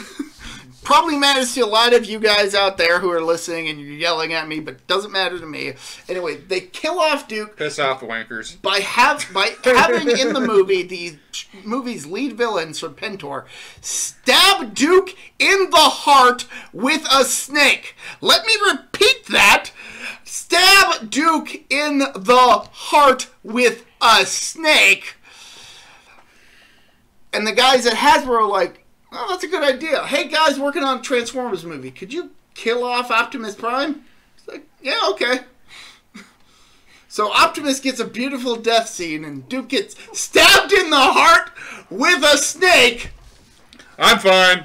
Probably matters to a lot of you guys out there who are listening and you're yelling at me, but doesn't matter to me. Anyway, they kill off Duke. Piss off the wankers. By having in the movie the movie's lead villain, Serpentor, stab Duke in the heart with a snake. Let me repeat that. Stab Duke in the heart with a snake. And the guys at Hasbro are like, oh, that's a good idea. Hey, guys working on a Transformers movie, could you kill off Optimus Prime? It's like, yeah, okay. So Optimus gets a beautiful death scene, and Duke gets stabbed in the heart with a snake. I'm fine.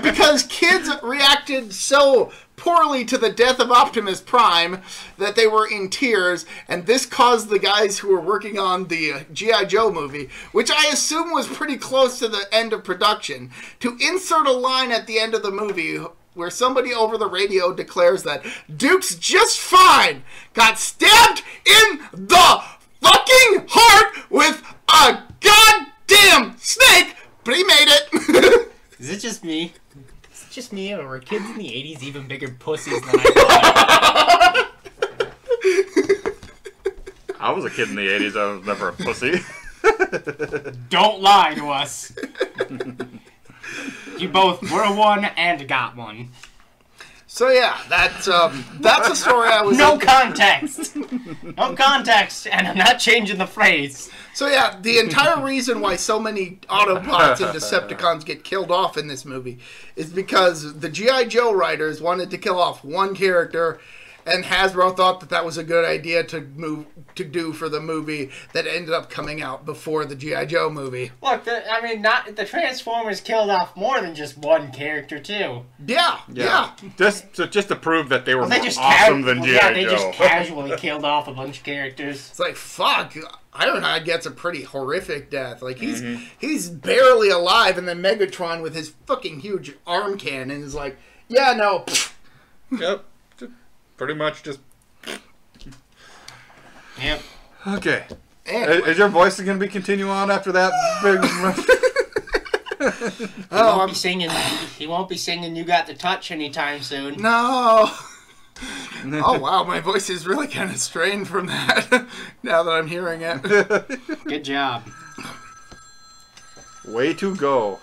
because kids reacted so poorly to the death of Optimus Prime that they were in tears, and this caused the guys who were working on the G.I. Joe movie, which I assume was pretty close to the end of production, to insert a line at the end of the movie where somebody over the radio declares that Duke's just fine, got stabbed in the fucking heart with a goddamn snake, but he made it. Is it just me? Is it just me, or were kids in the 80s even bigger pussies than I thought? I was a kid in the 80s. I was never a pussy. Don't lie to us. You both were one and got one. So yeah, that's a story I was... No context! No context, and I'm not changing the phrase. So yeah, the entire reason why so many Autobots and Decepticons get killed off in this movie is because the G.I. Joe writers wanted to kill off one character, and Hasbro thought that was a good idea to do for the movie that ended up coming out before the G.I. Joe movie. Look, the Transformers killed off more than just one character, too. Yeah. Just to prove that they were more They just awesome than G.I. Joe. Yeah, they just casually killed off a bunch of characters. It's like, fuck, Ironhide gets a pretty horrific death. Like, he's barely alive, and then Megatron with his fucking huge arm cannon is like, yeah, no. Yep. Pretty much just... Yep. Okay. Anyway. Is your voice going to be continue on after that big... He won't be singing You Got the Touch anytime soon. No. Oh, wow, my voice is really kind of strained from that, now that I'm hearing it. Good job. Way to go.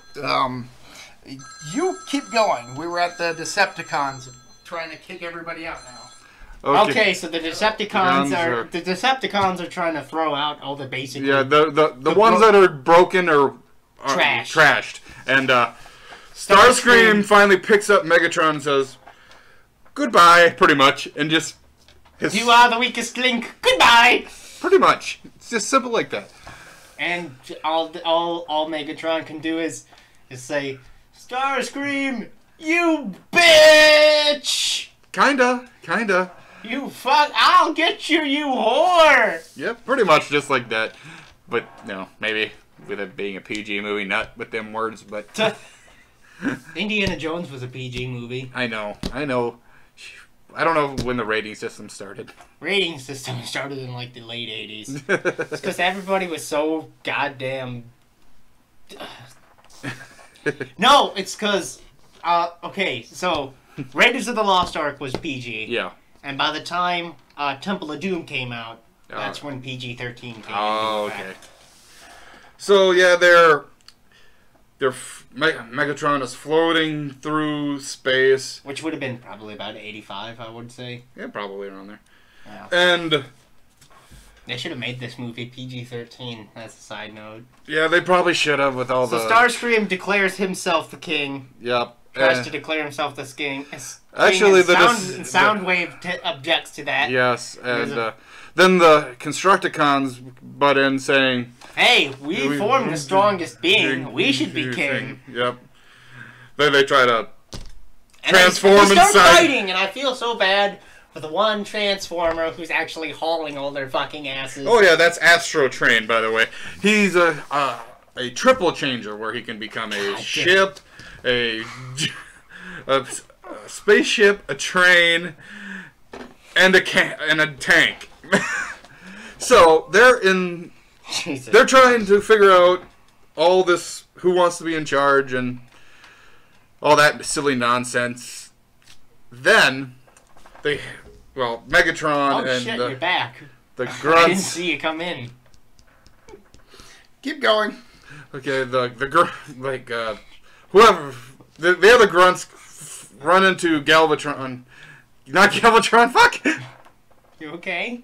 You keep going. We were at the Decepticons trying to kick everybody out now. Okay, so the Decepticons are trying to throw out all the basic... Yeah, the ones that are broken or trashed. And Starscream finally picks up Megatron and says, goodbye, pretty much, and just... You are the weakest link. Goodbye! Pretty much. It's just simple like that. And all Megatron can do is say, Starscream, You bitch! Kinda. You fuck! I'll get you, you whore! Yep, pretty much just like that. But, no, maybe with it being a PG movie, not with them words, but... Indiana Jones was a PG movie. I know. I don't know when the rating system started. Rating system started in, like, the late 80s. It's because everybody was so goddamn... No, it's because... okay, so... Raiders of the Lost Ark was PG. Yeah. And by the time Temple of Doom came out, that's when PG-13 came into okay. effect. So yeah, Megatron is floating through space, Which would have been probably about 85, I would say. yeah, probably around there. Yeah. And They should have made this movie PG-13, as a side note. yeah, they probably should have with all So the. Starscream declares himself the king. Yep. Tries to declare himself the king. Actually, and Soundwave objects to that. Yes, and then the Constructicons butt in saying, Hey, we formed the strongest being. We should be king. Yep. Then they try to And transform they start inside. fighting, and I feel so bad for the one Transformer who's actually hauling all their fucking asses. Oh yeah, that's Astro Train, by the way. He's a triple changer where he can become a ship, a spaceship, a train, and a tank. So they're trying to figure out all this, who wants to be in charge and all that silly nonsense. Then Megatron and shit, you're back. the I didn't grunts. see you come in. Keep going. Okay, whoever the other grunts run into Galvatron. Not Galvatron. Fuck. You okay?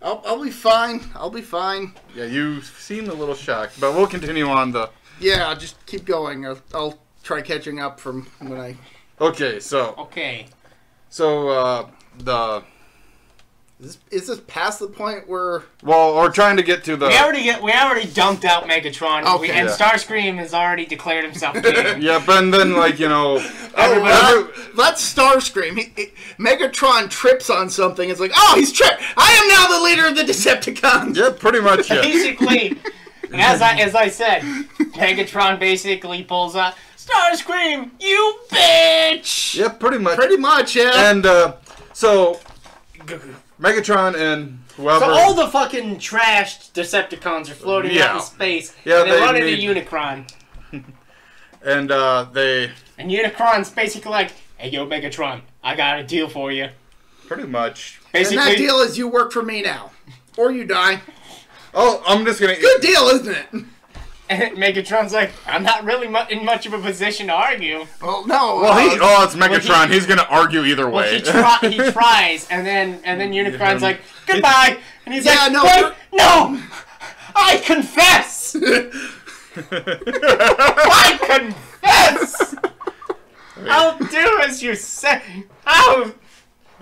I'll be fine. I'll be fine. Yeah, you seem a little shocked, but we'll continue on the. Yeah, just keep going. I'll try catching up from when I. Okay, so Okay. the. Is this past the point where? Well, we're trying to get to the. We already dumped out Megatron. Okay. And Yeah. Starscream has already declared himself king. Yeah, but then That's Starscream. Megatron trips on something. It's like, oh, he's tripped. I am now the leader of the Decepticons. Yeah, pretty much. Yeah. Basically, and as I said, Megatron basically pulls out Starscream, you bitch. Yeah, pretty much. Pretty much, yeah. And so Megatron and whoever. So all the fucking trashed Decepticons are floating out in space. Yeah, and they run into Unicron. And And Unicron's basically like, hey, yo, Megatron, I got a deal for you. pretty much. And that deal is you work for me now. Or you die. Oh, I'm just gonna. Good deal, isn't it? And Megatron's like, I'm not really in much of a position to argue. Well, no. Well, it's Megatron. He's gonna argue either way. Well, he tries, and then Unicron's like, goodbye, and he's Yeah, like, no, wait, no, I confess, I confess, I'll do as you say.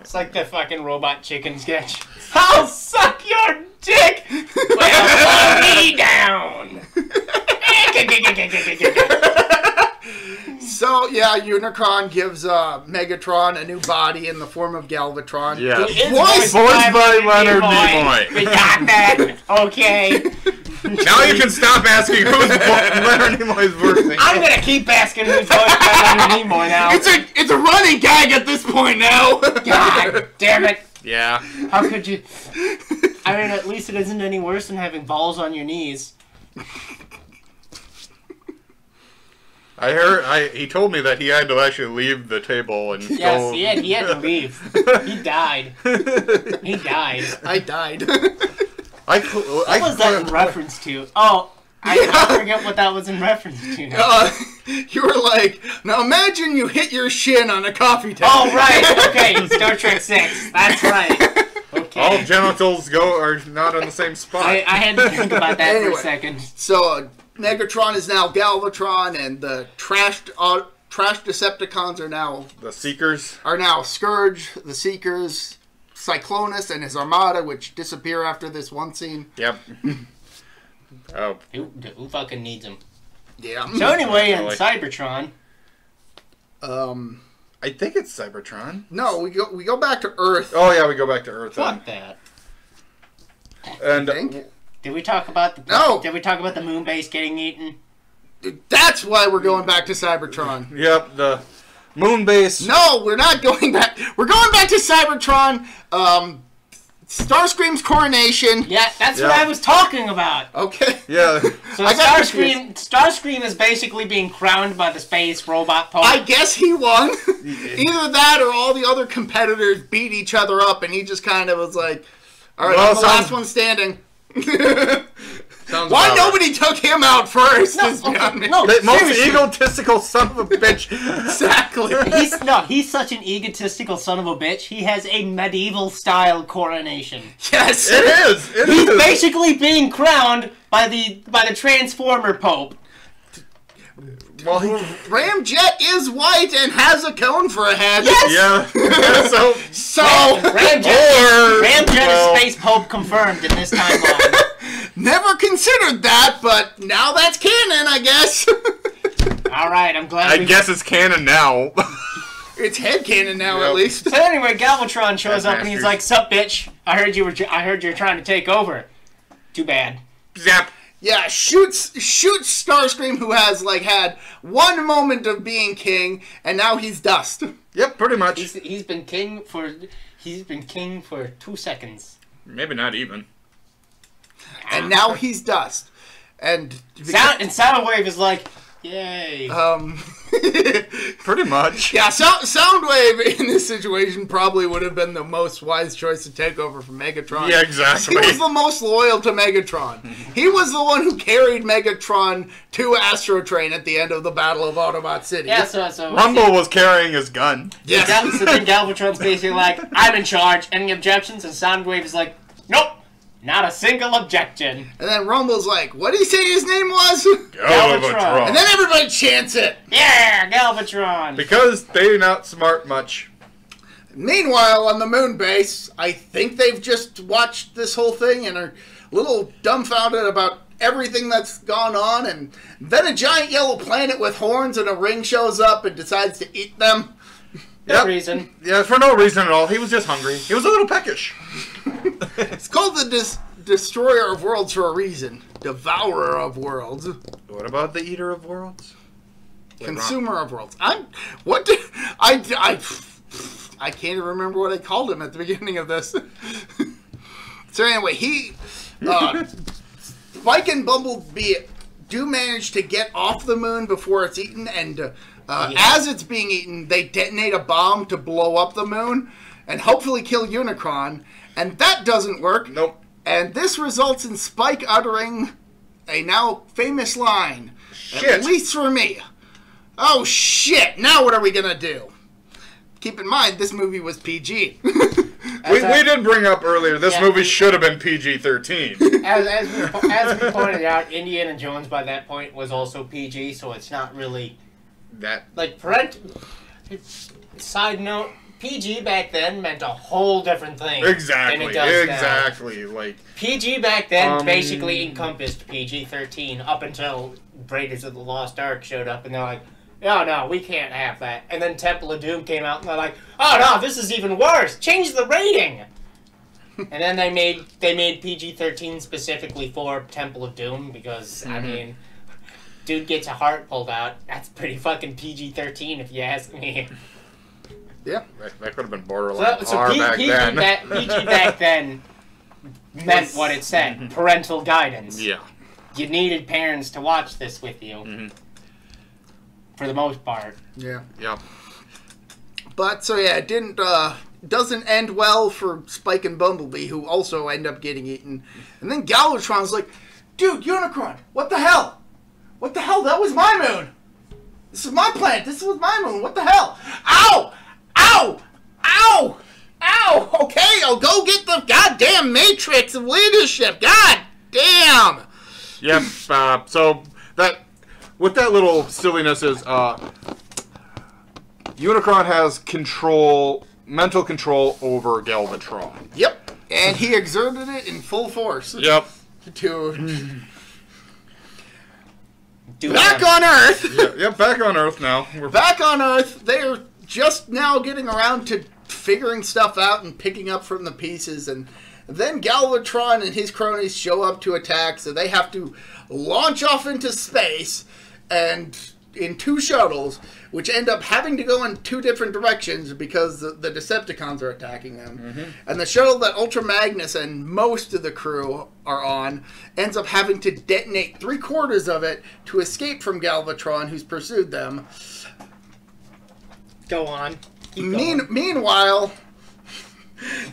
It's like the fucking robot chicken sketch. I'll suck your dick. Well, blow me down. So, yeah, Unicron gives Megatron a new body in the form of Galvatron. Yeah. Voiced by Leonard Nimoy. We got that. Okay. Now you can stop asking who's Leonard Nimoy's voicing. I'm gonna keep asking who's voiced by Leonard Nimoy now. It's a running gag at this point now. God damn it. Yeah. How could you? I mean, at least it isn't any worse than having balls on your knees. I heard. He told me that he had to actually leave the table and Yes, go. he had to leave. He died. He died. I died. What was that in reference to? Oh, I forget what that was in reference to now. You were like, now imagine you hit your shin on a coffee table. Oh, right. Okay, Star Trek 6. That's right. Okay. All genitals are not on the same spot. I had to think about that for Anyway. a second. So, Megatron is now Galvatron, and the trashed Decepticons The Seekers. are now Scourge, the Seekers, Cyclonus, and his Armada, which disappear after this one scene. Yep. Oh. Who fucking needs him? Yeah. So anyway, in Really? Cybertron, I think it's Cybertron. No, we go back to Earth. Oh yeah, we go back to Earth. Fuck that. And Did we talk about the No. Did we talk about the moon base getting eaten? That's why we're going back to Cybertron. yep, the moon base. No, we're not going back. We're going back to Cybertron. Starscream's coronation. Yeah, that's Yeah. what I was talking about. Okay. Yeah. So I got Starscream is basically being crowned by the space robot Pope. I guess he won. Either that or all the other competitors beat each other up, and he just kind of was like, all right, Well, I'm the last one standing. Sounds Why about nobody took him out first? No, is beyond me. no, right. The most seriously. egotistical son of a bitch. Exactly. He's such an egotistical son of a bitch. He has a medieval style coronation. Yes. It is. It He's is. basically being crowned by the Transformer Pope. Well, he. Ramjet is white and has a cone for a head. Yes! Yeah. So, Ramjet well- is Space Pope confirmed in this timeline. never considered that, but now that's canon, I guess. All right, I'm glad. I guess it's canon now. It's headcanon now, Yep. at least. So anyway, Galvatron shows up and he's Headmasters. like, "Sup, bitch? I heard you're trying to take over. Too bad." Zap. Yeah, shoots Starscream, who has like had one moment of being king, and now he's dust. Yep, pretty much. He's been king for 2 seconds. Maybe not even. And now he's dust. And Soundwave is like, "Yay!" Pretty much. yeah, Soundwave in this situation probably would have been the most wise choice to take over from Megatron. Yeah, exactly. He was the most loyal to Megatron. He was the one who carried Megatron to Astro Train at the end of the Battle of Autobot City. Yeah, so Rumble was carrying his gun. Yes. So then Galvatron's basically like, "I'm in charge. Any objections?" And Soundwave is like, "Nope, not a single objection." And then Rumble's like, what did he say his name was? Galvatron. And then everybody chants it. Yeah, Galvatron. Because they not smart much. Meanwhile, on the moon base, I think they've just watched this whole thing and are a little dumbfounded about everything that's gone on. And then a giant yellow planet with horns and a ring shows up and decides to eat them. No Yep. reason. Yeah, for no reason at all. He was just hungry. He was a little peckish. It's called the Destroyer of Worlds for a reason. Devourer of Worlds. What about the Eater of Worlds? Consumer of Worlds. I can't even remember what I called him at the beginning of this. So anyway, Spike and Bumblebee do manage to get off the moon before it's eaten, and as it's being eaten, they detonate a bomb to blow up the moon and hopefully kill Unicron, and that doesn't work. Nope. And this results in Spike uttering a now famous line, Shit. at least for me. Oh shit, now what are we gonna do? Keep in mind, this movie was PG. We did bring up earlier, this Yeah. movie should have been PG-13. As we pointed out, Indiana Jones by that point was also PG, so it's not really That. like Side note: PG back then meant a whole different thing Exactly. than it does now. Exactly. Like, PG back then basically encompassed PG-13 up until Raiders of the Lost Ark showed up, and they're like, "Oh no, we can't have that." And then Temple of Doom came out, and they're like, "Oh no, this is even worse. Change the rating." And then they made PG-13 specifically for Temple of Doom because I mean, dude gets a heart pulled out. That's pretty fucking PG-13 if you ask me. Yeah. that could have been borderline So R back PG then. PG back then meant what it said: parental guidance. Yeah. You needed parents to watch this with you. For the most part. Yeah. Yep. But, so yeah, it doesn't end well for Spike and Bumblebee, who also end up getting eaten. And then Galvatron's like, dude, Unicron, what the hell? What the hell? That was my moon. This is my planet. This was my moon. What the hell? Ow! Ow! Ow! Ow! Okay, I'll go get the goddamn matrix of leadership. God damn! Yep. So that, what that little silliness is, Unicron has mental control over Galvatron. Yep. And he exerted it in full force. Yep. To Back on Earth. Yeah, back on Earth now. We're Back on Earth. They're just now getting around to figuring stuff out and picking up from the pieces, and then Galvatron and his cronies show up to attack, so they have to launch off into space and in 2 shuttles, which end up having to go in 2 different directions because the Decepticons are attacking them. Mm-hmm. And the shuttle that Ultra Magnus and most of the crew are on ends up having to detonate 3/4 of it to escape from Galvatron, who's pursued them. Go on. Keep going. Meanwhile,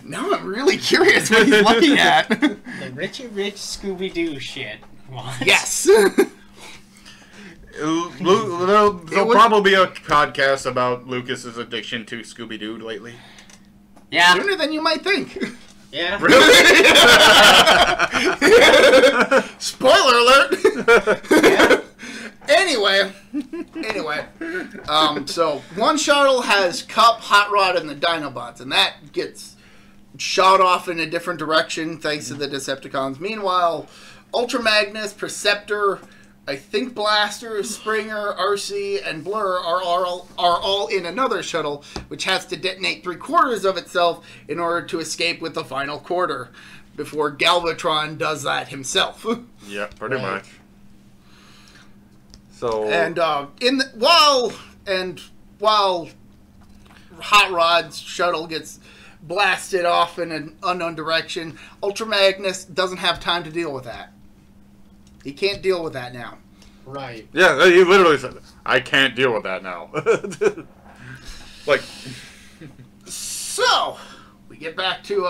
now I'm really curious what he's looking at. The Richie Rich Scooby-Doo shit. What? Yes. There'll probably be a podcast about Lucas's addiction to Scooby-Doo lately. Yeah. Sooner than you might think. Yeah. Really? Spoiler alert. Yeah. Anyway, so one shuttle has Cup, Hot Rod, and the Dinobots, and that gets shot off in a different direction thanks to the Decepticons. Meanwhile, Ultra Magnus, Perceptor, I think Blaster, Springer, RC, and Blur are all in another shuttle, which has to detonate 3/4 of itself in order to escape with the final quarter, before Galvatron does that himself. Yeah, pretty much. So And while Hot Rod's shuttle gets blasted off in an unknown direction, Ultra Magnus doesn't have time to deal with that. He can't deal with that now. Right. yeah, he literally said, "I can't deal with that now." Like, So we get back to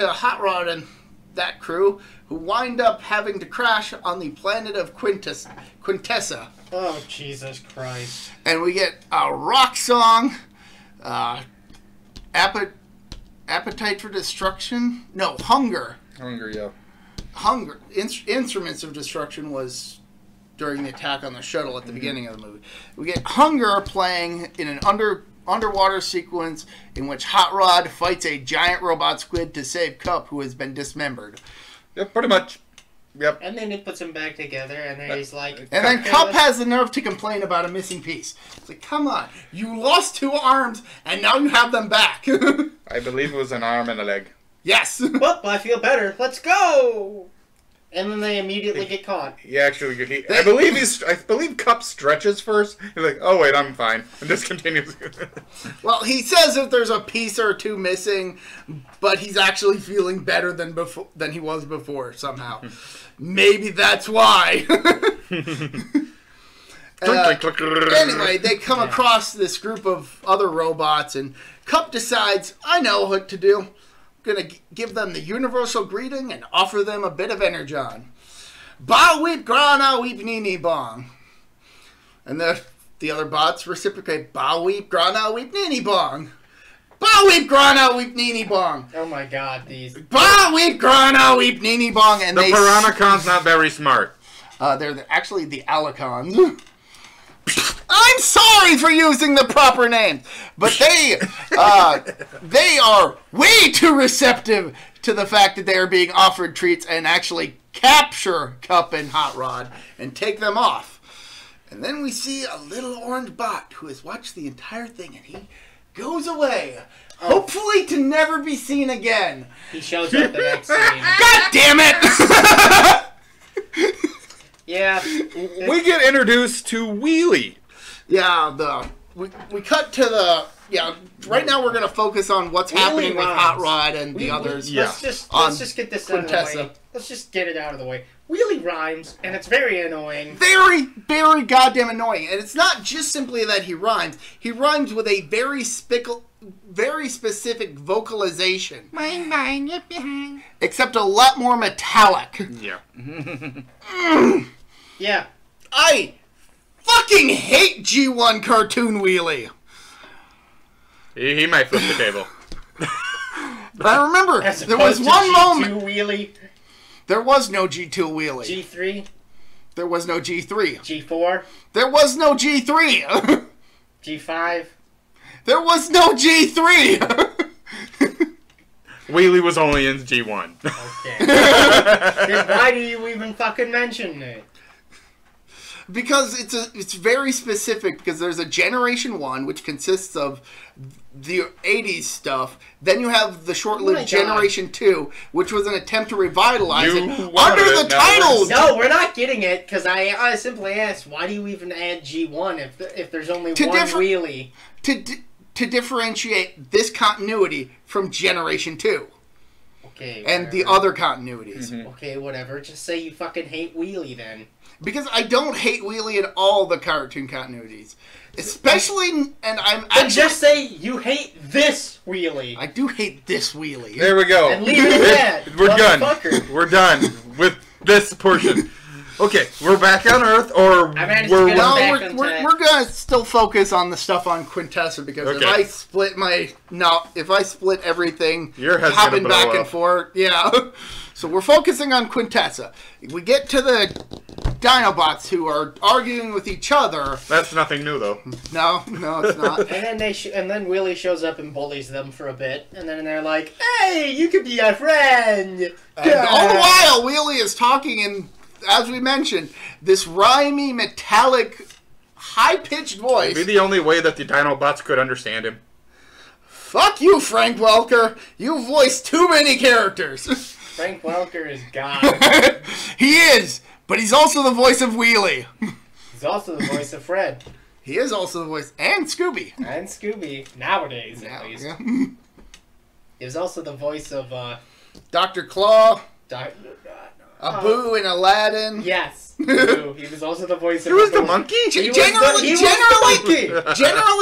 Hot Rod and that crew, who wind up having to crash on the planet of Quintessa. Oh, Jesus Christ. And we get a rock song, Appetite for Destruction? No, Hunger. Hunger, yeah. Hunger. Instruments of Destruction was during the attack on the shuttle at the beginning of the movie. We get Hunger playing in an underwater sequence in which Hot Rod fights a giant robot squid to save Cup, who has been dismembered. Yep, pretty much. Yep. And then he puts them back together, and then he's like... And then Cup has the nerve to complain about a missing piece. It's like, come on, you lost 2 arms, and now you have them back. I believe it was an arm and a leg. Yes. Well, I feel better. Let's go! And then they immediately get caught. He actually, I believe Cup stretches first. He's like, "Oh wait, I'm fine," and just continues. Well, he says that there's a piece or 2 missing, but he's actually feeling better than he was before somehow. Maybe that's why. Anyway, they come across this group of other robots, and Cup decides, I know what to do. I'm going to give them the universal greeting and offer them a bit of energon. Ba weep grana weep nini bong. And the other bots reciprocate, Ba weep grana weep nini bong. Ba weep grana weep nini bong. Oh my god, these... Ba weep grana weep nini bong. And the Piranacon's not very smart. They're actually the Alicons. I'm sorry for using the proper name, but they are way too receptive to the fact that they are being offered treats and actually capture Cup and Hot Rod and take them off. And then we see a little orange bot who has watched the entire thing, and he goes away, hopefully to never be seen again. He shows up the next scene. God damn it! Yeah. We get introduced to Wheelie. Yeah, we cut to the... Yeah, right now we're going to focus on what's happening with Hot Rod and the others. Let's just get this out of the way. Let's just get it out of the way. Wheelie rhymes, and it's very annoying. Very, very goddamn annoying. And it's not just simply that he rhymes. He rhymes with a very specific vocalization. Mine, get behind. Except a lot more metallic. Yeah. Yeah. I fucking hate G1 Cartoon Wheelie. He might flip the table. But I remember, there was one moment... Wheelie. There was no G2 Wheelie. G3. There was no G3. G4. There was no G3. G5. There was no G3. Wheelie was only in G1. Okay. Then why do you even fucking mention it? Because it's very specific, because there's a Generation 1, which consists of the 80s stuff. Then you have the short-lived Generation 2, which was an attempt to revitalize it under the title. No, we're not getting it, because I simply asked, why do you even add G1 if there's only one wheelie? To differentiate this continuity from Generation 2. Okay, and the other continuities. Okay, whatever. Just say you fucking hate Wheelie then. Because I don't hate Wheelie in all the cartoon continuities. Especially, and I'm actually... just say you hate this Wheelie. I do hate this Wheelie. There we go. And leave it at that. We're done. We're done with this portion. Okay, we're back on Earth, or we're gonna still focus on the stuff on Quintessa, because if I split everything, your head's hopping back and forth, yeah. So we're focusing on Quintessa. We get to the Dinobots who are arguing with each other. That's nothing new, though. No, it's not. And then Wheelie shows up and bullies them for a bit, and then they're like, "Hey, you could be our friend." And all the while, Wheelie is talking in, as we mentioned, this rhymey, metallic, high-pitched voice. It'd be the only way that the Dinobots could understand him. Fuck you, Frank Welker. You voiced too many characters. Frank Welker is God. He is, but he's also the voice of Wheelie. He's also the voice of Fred. He is also the voice, and Scooby. And Scooby, nowadays at least. Yeah. He was also the voice of Dr. Claw. Abu in Aladdin. Yes. Abu. He was also the voice of He was the monkey? Generally,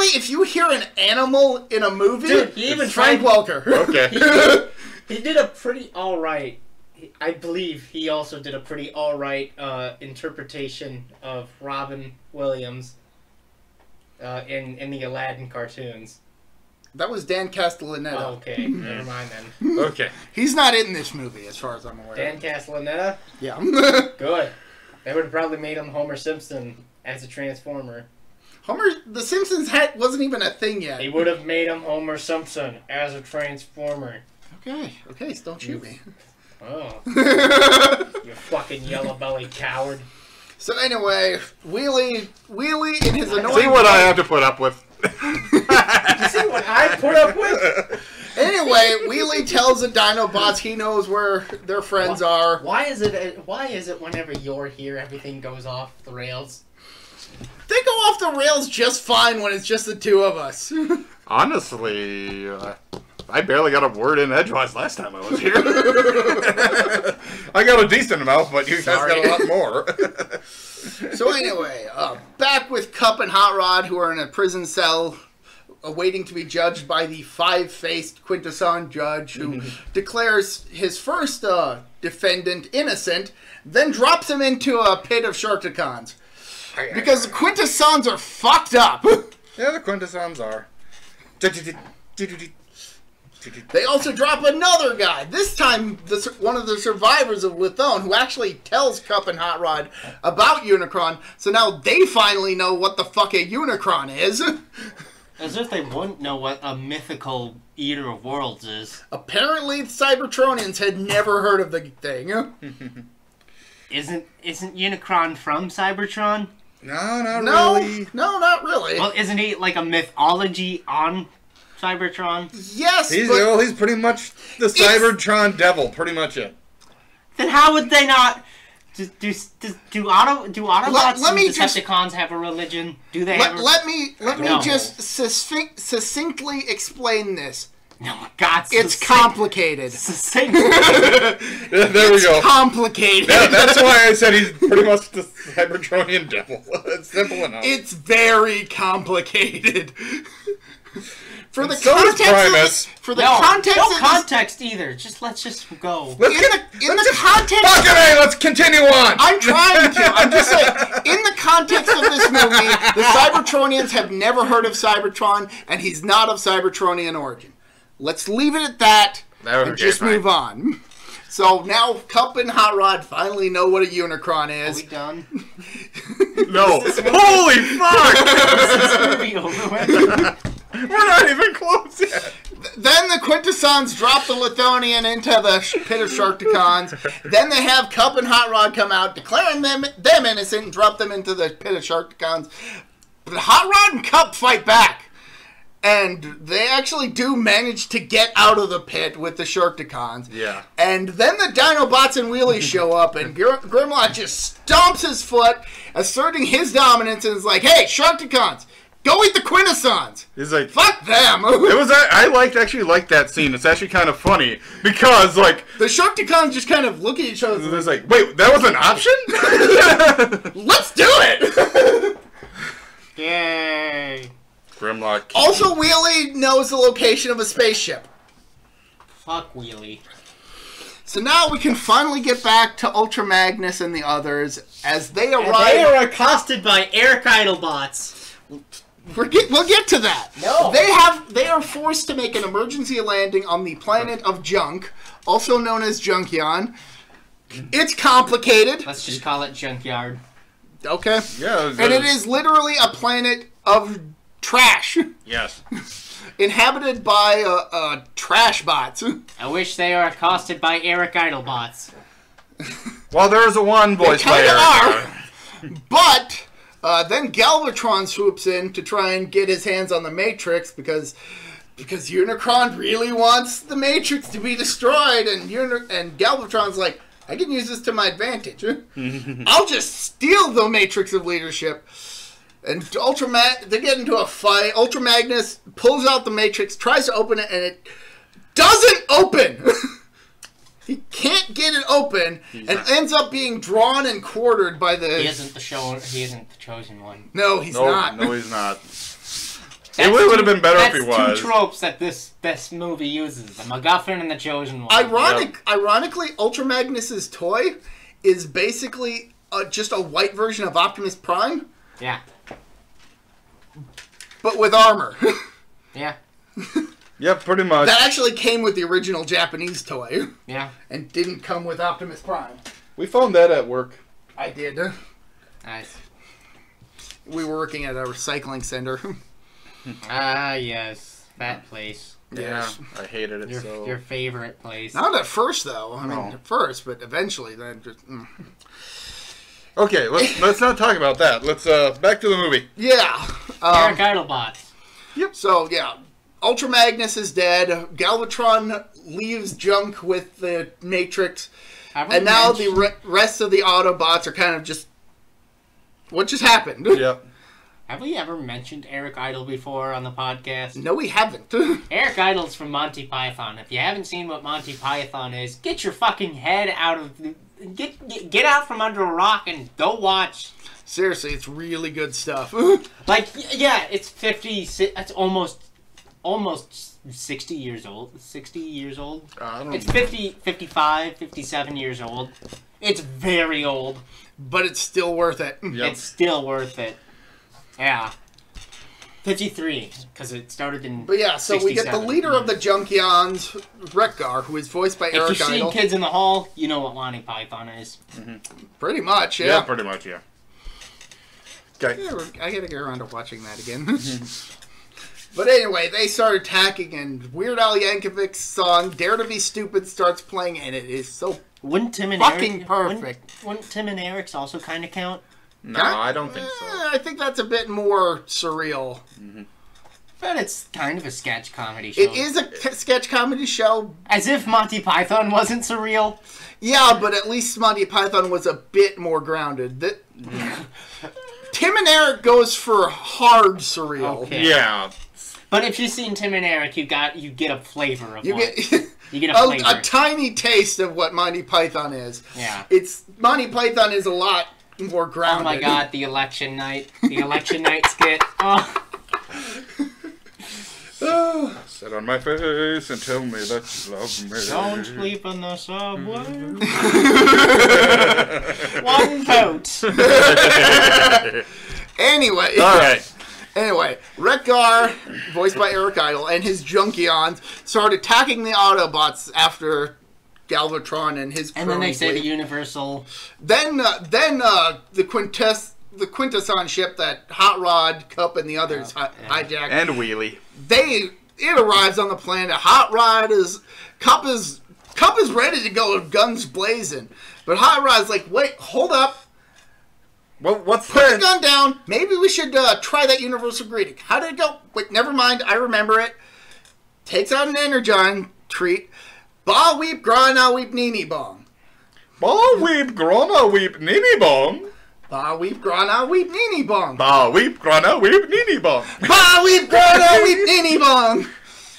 if you hear an animal in a movie, dude, it's Frank Welker. Okay. He did a pretty alright, I believe he also did a pretty alright interpretation of Robin Williams in the Aladdin cartoons. That was Dan Castellaneta. Oh, okay, never mind then. Okay. He's not in this movie, as far as I'm aware. Dan Castellaneta? Yeah. Good. They would have probably made him Homer Simpson as a Transformer. The Simpsons wasn't even a thing yet. They would have made him Homer Simpson as a Transformer. Okay, so don't shoot me. Oh. You fucking yellow-bellied coward. So anyway, Wheelie in his annoying... See what I have to put up with. You see what I put up with? Anyway, Wheelie tells the Dinobots he knows where their friends are. Why is it whenever you're here, everything goes off the rails? They go off the rails just fine when it's just the two of us. Honestly, I barely got a word in edgewise last time I was here. I got a decent amount, but you guys got a lot more. So anyway, back with Cup and Hot Rod, who are in a prison cell awaiting to be judged by the five-faced Quintesson judge, who declares his first defendant innocent, then drops him into a pit of Sharkticons. Because the Quintessons are fucked up. Yeah, the Quintessons are. They also drop another guy. This time, one of the survivors of Lithone, who actually tells Cup and Hot Rod about Unicron. So now they finally know what the fuck a Unicron is. As if they wouldn't know what a mythical eater of worlds is. Apparently, the Cybertronians had never heard of the thing. Isn't Unicron from Cybertron? No, not really. No, not really. Well, isn't he like a mythology on Cybertron? Yes, he's pretty much the Cybertron devil, pretty much it. Then how would they not... Do Autobots and Decepticons have a religion? Do they have a... Let me just succinctly explain this. No, God, it's complicated. Succinctly. There we go. It's complicated. That's why I said he's pretty much the Cybertronian devil. It's simple enough. It's very complicated. For the context either. Let's just go. Let's continue on. I'm trying to. I'm just saying, in the context of this movie, the Cybertronians have never heard of Cybertron, and he's not of Cybertronian origin. Let's leave it at that and just move on. So now Cup and Hot Rod finally know what a Unicron is. Are we done? No. Holy fuck! Is this movie over with? We're not even close yet. Then the Quintessons drop the Lithonian into the pit of Sharkticons. Then they have Cup and Hot Rod come out, declaring them innocent, and drop them into the pit of Sharkticons. But Hot Rod and Cup fight back. And they actually do manage to get out of the pit with the Sharkticons. Yeah. And then the Dinobots and Wheelies show up, and Grimlock just stomps his foot, asserting his dominance, and is like, hey, Sharkticons, go eat the Quintessons. He's like, fuck them. I actually liked that scene. It's actually kind of funny because like the Sharkticons just kind of look at each other. It's like, wait, that was an option? Let's do it. Yay. Grimlock. Also, Wheelie knows the location of a spaceship. Fuck Wheelie. So now we can finally get back to Ultra Magnus and the others as they arrive. And they are accosted by Eric Idlebots. We'll get to that. No. They are forced to make an emergency landing on the planet of Junk, also known as Junkion. It's complicated. Let's just call it Junkyard. Okay. Yeah. And it is literally a planet of trash. Yes. Inhabited by trash bots. I wish they are accosted by Eric Idlebots. Well, there's a one voice player. But then Galvatron swoops in to try and get his hands on the Matrix because Unicron really wants the Matrix to be destroyed, and Galvatron's like, I can use this to my advantage. I'll just steal the Matrix of leadership. And they get into a fight. Ultra Magnus pulls out the Matrix, tries to open it, and it doesn't open. He can't get it open, ends up being drawn and quartered by the... He isn't the chosen one. No, he's not. No, he's not. It would have been better if he was. That's two tropes that this movie uses. The MacGuffin and the chosen one. Ironically, Ultra Magnus's toy is basically just a white version of Optimus Prime. Yeah. But with armor. Yeah. Yeah, pretty much. That actually came with the original Japanese toy. Yeah. And didn't come with Optimus Prime. We found that at work. I did. Nice. We were working at a recycling center. Ah, yes. That place. Yeah, I hated it so. Your favorite place. Not at first, though. I mean, at first, but eventually, then just... Okay, let's not talk about that. Let's back to the movie. Yeah. Eric Idlebots. Yep. So yeah, Ultra Magnus is dead. Galvatron leaves Junk with the Matrix, and now the rest of the Autobots are kind of just what just happened. Yep. Have we ever mentioned Eric Idle before on the podcast? No, we haven't. Eric Idle's from Monty Python. If you haven't seen what Monty Python is, get your fucking head out of get out from under a rock and go watch. Seriously, it's really good stuff. Like, yeah, it's 50. That's almost 60 years old. 60 years old. It's 50, 55, 57 years old. It's very old. But it's still worth it. Yep. It's still worth it. Yeah. 53, because it started in. But yeah, so we get the leader of the Junkions, Wreck-Gar, who is voiced by Eric Idle. If you've seen Kids in the Hall, you know what Monty Python is. Mm-hmm. Pretty much, yeah. Yeah, pretty much, yeah. Okay. Yeah, I gotta get around to watching that again. But anyway, they start attacking, and Weird Al Yankovic's song "Dare to Be Stupid" starts playing, and it is so fucking perfect. Wouldn't Tim and Eric's also kind of count? No, I don't think so. I think that's a bit more surreal. Mm-hmm. But it's kind of a sketch comedy show. It is a sketch comedy show. As if Monty Python wasn't surreal. Yeah, but at least Monty Python was a bit more grounded. Tim and Eric goes for hard surreal. Okay. Yeah. But if you've seen Tim and Eric, you get a flavor of you what. Get, you get a flavor. A tiny taste of what Monty Python is. Yeah. Monty Python is a lot more grounded. Oh my god, the election night. The election night skit. Oh. Sit on my face and tell me that you love me. Don't sleep in the subway. One vote. Anyway. Alright. Anyway, Wreck-Gar, voiced by Eric Idle, and his Junkions start attacking the Autobots after Galvatron and his And then they say the Universal. Then the Quintesson ship that Hot Rod, Cup, and the others hijacked. And Wheelie. They it arrives on the planet. Hot Rod is Cup is ready to go, guns blazing, but Hot Rod's like, wait, hold up. What's Put that? the gun down. Maybe we should try that universal greeting. How did it go? Wait, never mind. I remember it. Takes out an Energon treat. Ba weep, grana weep, nini bong. Ba weep, grana weep, nini bong. Ba weep, grana weep, nini bong. Ba weep, grana weep, nini bong. Ba weep, grana weep, nini bong.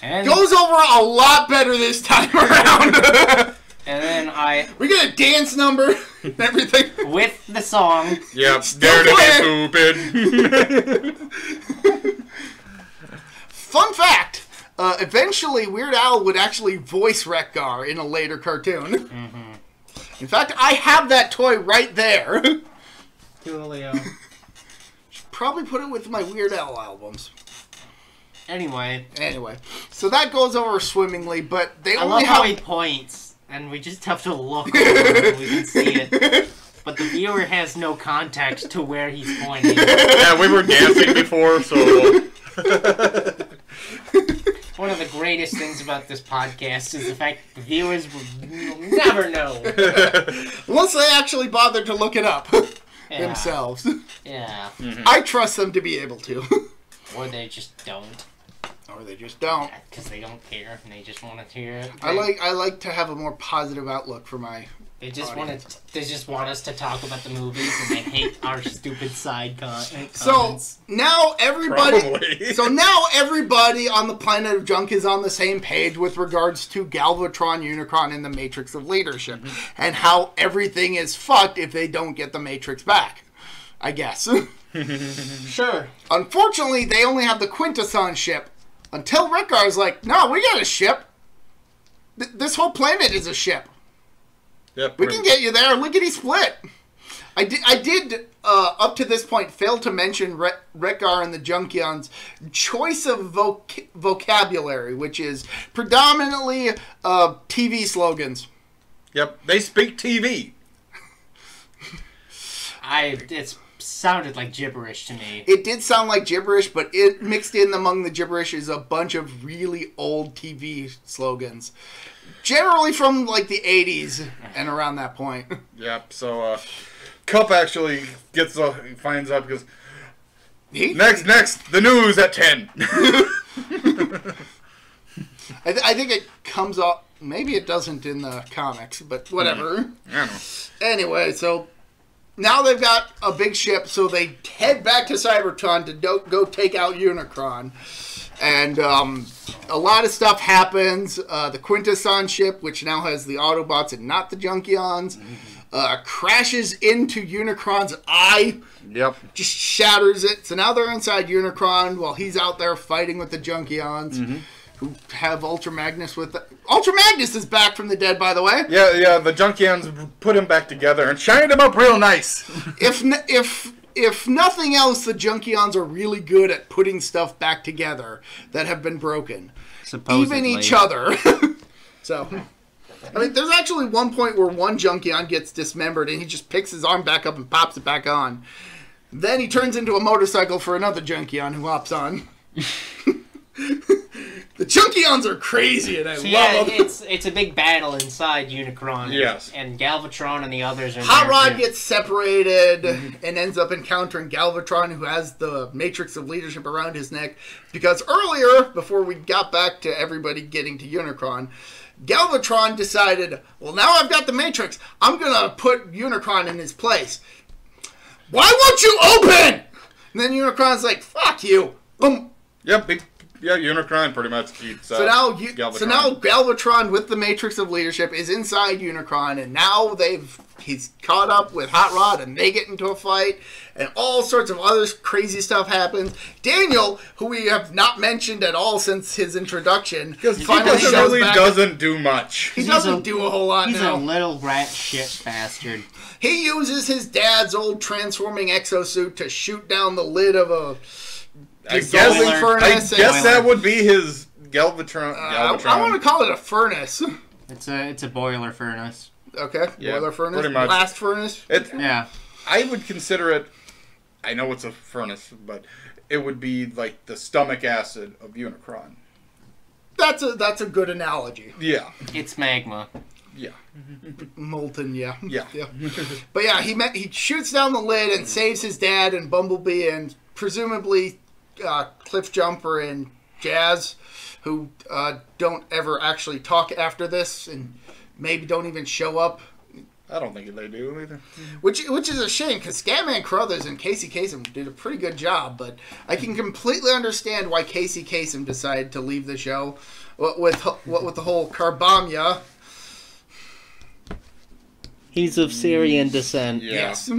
And, Goes over a lot better this time around. and then We get a dance number and everything. with the song, Yep, Still scared to be stupid. Fun fact. Eventually, Weird Al would actually voice Wreck-Gar in a later cartoon. In fact, I have that toy right there. Coolio. Probably put it with my Weird Al albums. Anyway, So that goes over swimmingly, but they I only love how have... he points, and we just have to look over and we can see it. But the viewer has no context to where he's pointing. Yeah, we were dancing before, so... One of the greatest things about this podcast is the fact that the viewers will never know. Once they actually bother to look it up Yeah. themselves. Yeah. I trust them to be able to. Or they just don't. Or they just don't. Because they don't care and they just want to hear it. I like to have a more positive outlook for my... They just audience. want us to talk about the movies and they hate our stupid side comments. So now everybody Probably. So now everybody on the planet of junk is on the same page with regards to Galvatron, Unicron, and the Matrix of Leadership. And how everything is fucked if they don't get the Matrix back. I guess. Sure. Unfortunately, they only have the Quintesson ship. Until Wreck-Gar's like, no, we got a ship. This whole planet is a ship. Yep, We can get you there, lickety split. I did up to this point, fail to mention Wreck-Gar and the Junkions' choice of vocabulary, which is predominantly TV slogans. Yep, they speak TV. It sounded like gibberish to me. It did sound like gibberish, but it mixed in among the gibberish is a bunch of really old TV slogans. Generally from like the 80s and around that point. Yep, so Cup actually finds out because He- next, the news at 10. I think it comes up, maybe it doesn't in the comics, but whatever. I know. Anyway, so now they've got a big ship, so they head back to Cybertron to go take out Unicron. And a lot of stuff happens. The Quintesson ship, which now has the Autobots and not the Junkions, crashes into Unicron's eye. Yep. Just shatters it. So now they're inside Unicron while he's out there fighting with the Junkions. Who have Ultra Magnus with them. Ultra Magnus is back from the dead, by the way. Yeah, the Junkions put him back together and shined him up real nice. If nothing else, the Junkions are really good at putting stuff back together that have been broken. Supposedly. Even each other. So, I mean, there's actually one point where one Junkion gets dismembered and he just picks his arm back up and pops it back on. Then he turns into a motorcycle for another Junkion who hops on. The Junkions are crazy and I love them. it's a big battle inside Unicron. Yes. And Galvatron and the others are Hot there, Rod too. gets separated and ends up encountering Galvatron, who has the Matrix of Leadership around his neck. Because earlier, before we got back to everybody getting to Unicron, Galvatron decided, well, now I've got the Matrix. I'm going to put Unicron in his place. Why won't you open? And then Unicron's like, fuck you. Boom. Yep, Unicron pretty much keeps So now Galvatron. Galvatron with the Matrix of Leadership is inside Unicron, and now he's caught up with Hot Rod, and they get into a fight, and all sorts of other crazy stuff happens. Daniel, who we have not mentioned at all since his introduction, Because he finally shows really back. doesn't do much. He doesn't do a whole lot He's now. a little rat shit bastard. He uses his dad's old transforming exosuit to shoot down the lid of a I dissolving guess furnace. that would be his Galvatron. I want to call it a furnace. It's a boiler furnace. Okay, Yeah, boiler furnace, pretty much. blast furnace. Yeah. I would consider it. I know it's a furnace, but it would be like the stomach acid of Unicron. That's a good analogy. Yeah. It's magma. Yeah. Molten, yeah. Yeah. But yeah, he shoots down the lid and saves his dad and Bumblebee and presumably Cliffjumper and Jazz, who don't ever actually talk after this and maybe don't even show up. I don't think they do either. Which is a shame, because Scatman Crothers and Casey Kasem did a pretty good job, but I can completely understand why Casey Kasem decided to leave the show. What with the whole Carbamia. He's of Syrian descent. Yeah. Yes.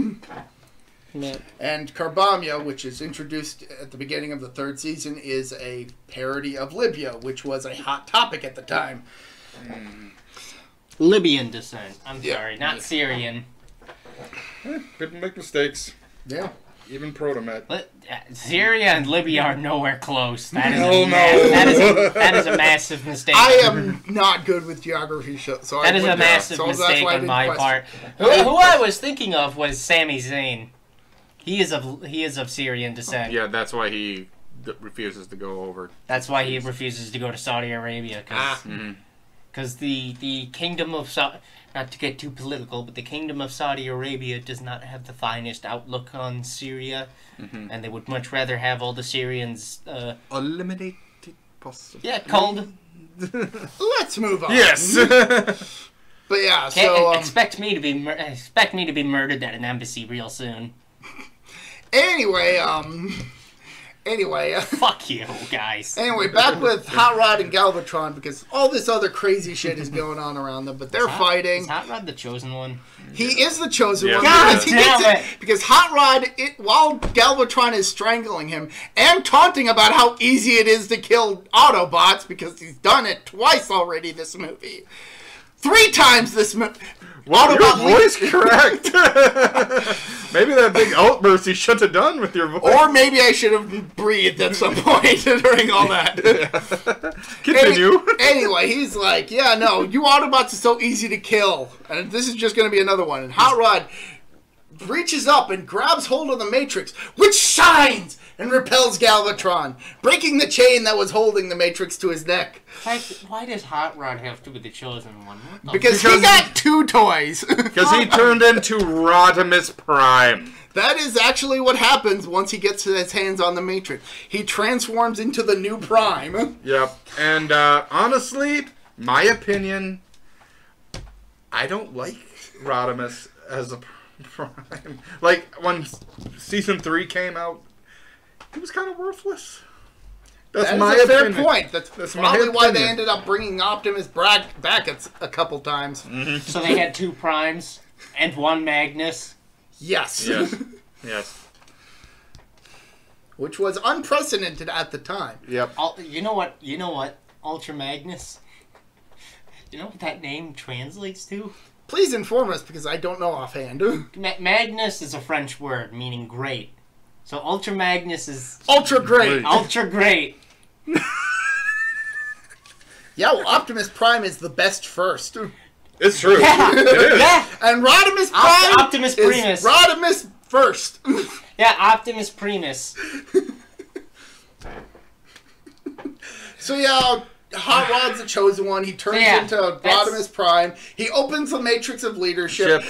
Yeah. And Carbamia, which is introduced at the beginning of the 3rd season, is a parody of Libya, which was a hot topic at the time. Libyan descent. I'm Yeah. sorry, not Syrian. People make mistakes. Yeah. Even ProtoMet. Syria and Libya are nowhere close. That is, Hell that is a massive mistake. I am not good with geography, so that is a massive mistake on my part. Who I was thinking of was Sami Zayn. He is of Syrian descent. Yeah, that's why he refuses to go over. That's why he refuses to go to Saudi Arabia. Because the kingdom of not to get too political, but the kingdom of Saudi Arabia does not have the finest outlook on Syria, and they would much rather have all the Syrians eliminated possible. Yeah, cold. Let's move on. Yes. But yeah, so expect me to be murdered at an embassy real soon. Anyway, Fuck you, guys. Anyway, back with Hot Rod and Galvatron, because all this other crazy shit is going on around them, but they're fighting. Is Hot Rod the chosen one? He is the chosen one. God Because damn it! Because Hot Rod, while Galvatron is strangling him and taunting about how easy it is to kill Autobots, because he's done it twice already this movie. 3 times this movie. Well, your voice correct. Maybe that big outburst you should have done with your voice. Or maybe I should have breathed at some point during all that. Continue. Anyway, he's like, yeah, no, you Autobots are so easy to kill. And this is just going to be another one. And Hot Rod reaches up and grabs hold of the Matrix, which shines and repels Galvatron, breaking the chain that was holding the Matrix to his neck. Why does Hot Rod have to be the chosen one? Because he got 2 toys. Because he turned into Rodimus Prime. That is actually what happens once he gets his hands on the Matrix. He transforms into the new Prime. Yep. And honestly, my opinion, I don't like Rodimus as a Prime. Like, when Season 3 came out, he was kind of worthless. That's my fair opinion. point. That's probably why they opinion. ended up bringing Optimus back a couple times. So they had 2 Primes and 1 Magnus. Yes. Yes. Yes. Which was unprecedented at the time. Yep. You know what? Ultra Magnus. You know what that name translates to? Please inform us, because I don't know offhand. Magnus is a French word meaning great. So Ultra Magnus is Ultra great. ultra great. Yeah, well, Optimus Prime is the best first. It's true. Yeah. It is. Yeah. And Rodimus Prime Optimus Primus. is Rodimus first. Yeah, Optimus Primus. So yeah, Hot Rod's the chosen one. He turns into Rodimus Prime. He opens the Matrix of Leadership.